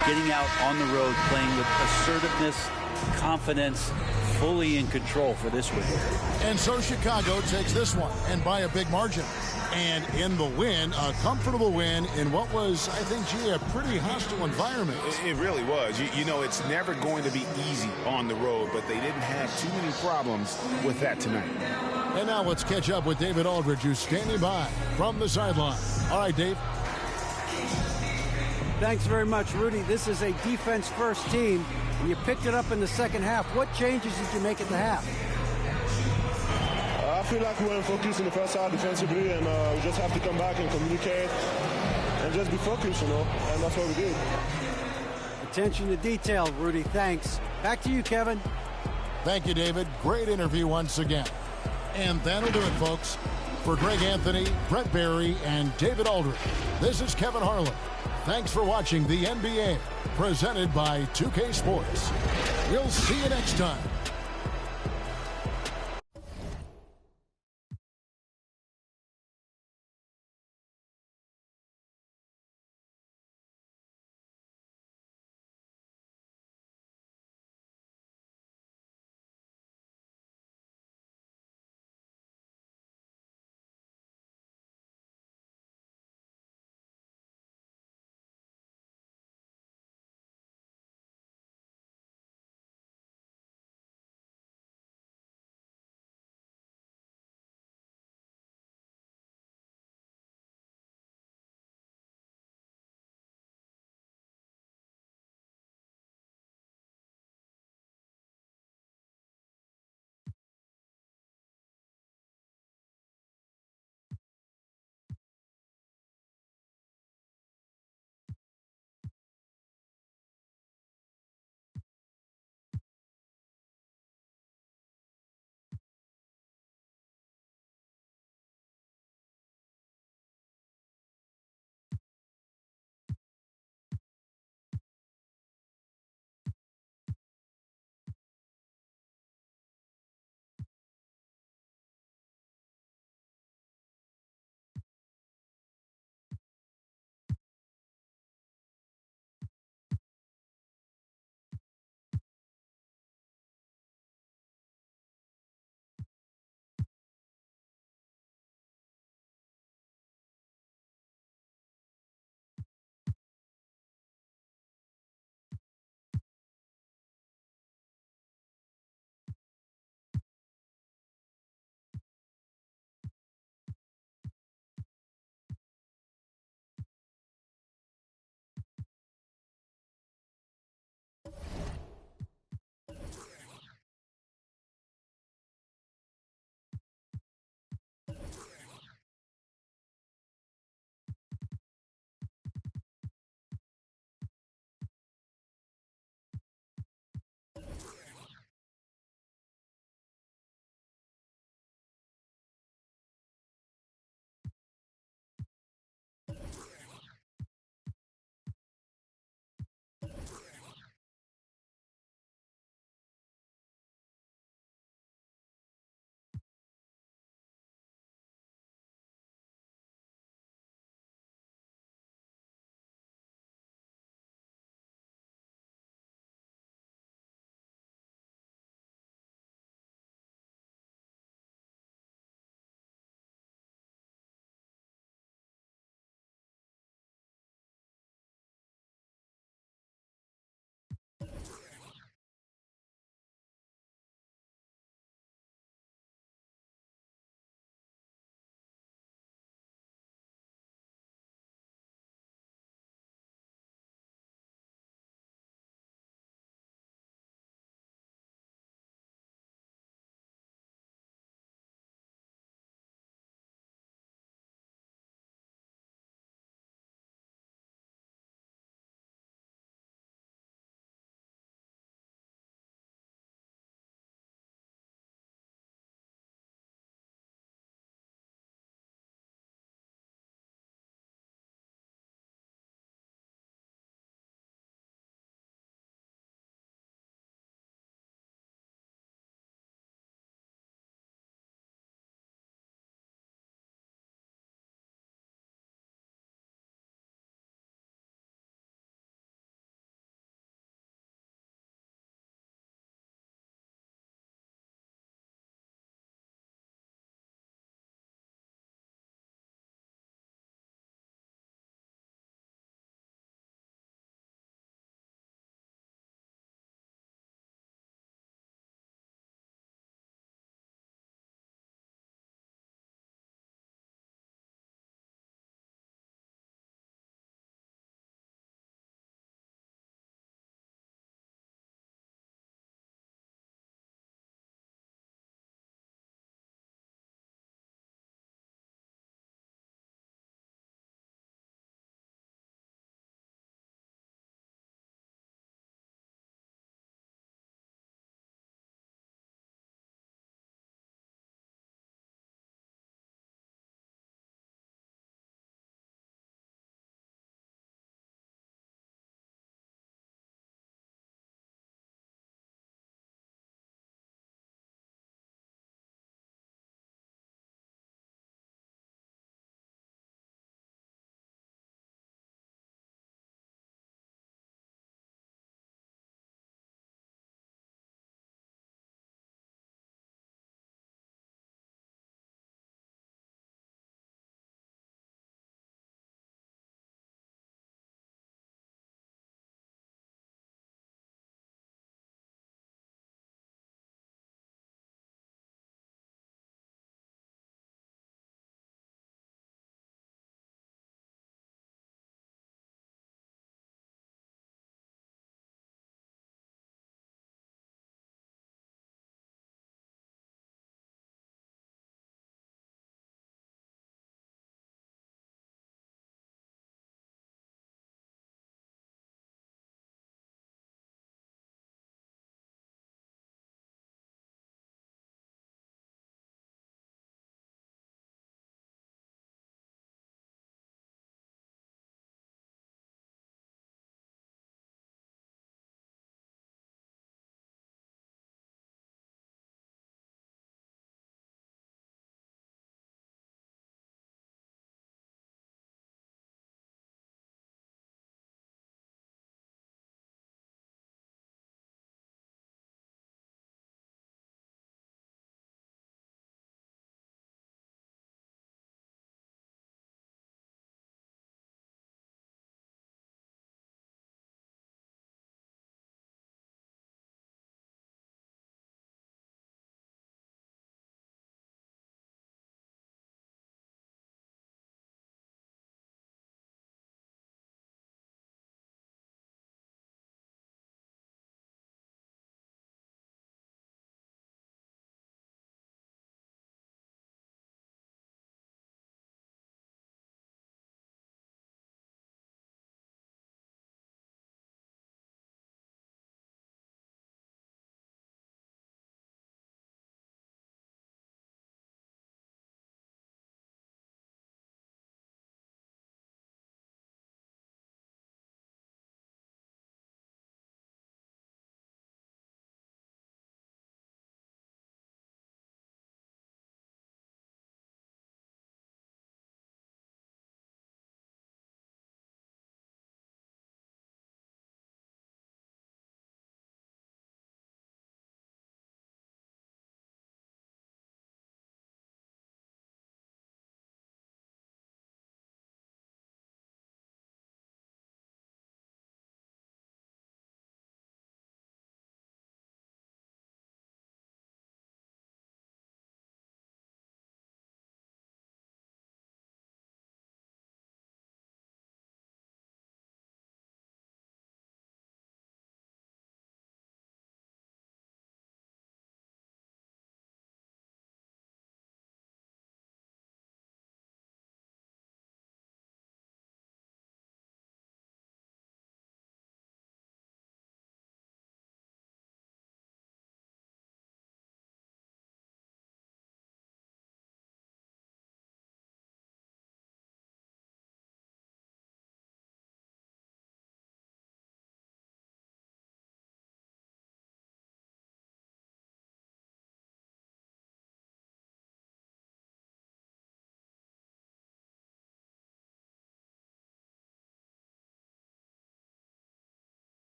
getting out on the road, playing with assertiveness, confidence, fully in control for this win. And so Chicago takes this one, and by a big margin. And in the win, a comfortable win in what was, I think, gee, a pretty hostile environment. It really was. You know, it's never going to be easy on the road, but they didn't have too many problems with that tonight. And now let's catch up with David Aldridge, who's standing by from the sideline. All right, Dave. Thanks very much, Rudy. This is a defense-first team, and you picked it up in the second half. What changes did you make at the half? I feel like we weren't focused in the first half defensively, and we just have to come back and communicate and just be focused, you know, and that's what we did. Attention to detail, Rudy. Thanks. Back to you, Kevin. Thank you, David. Great interview once again. And that'll do it, folks. For Greg Anthony, Brett Barry, and David Aldridge, this is Kevin Harlan. Thanks for watching the NBA, presented by 2K Sports. We'll see you next time.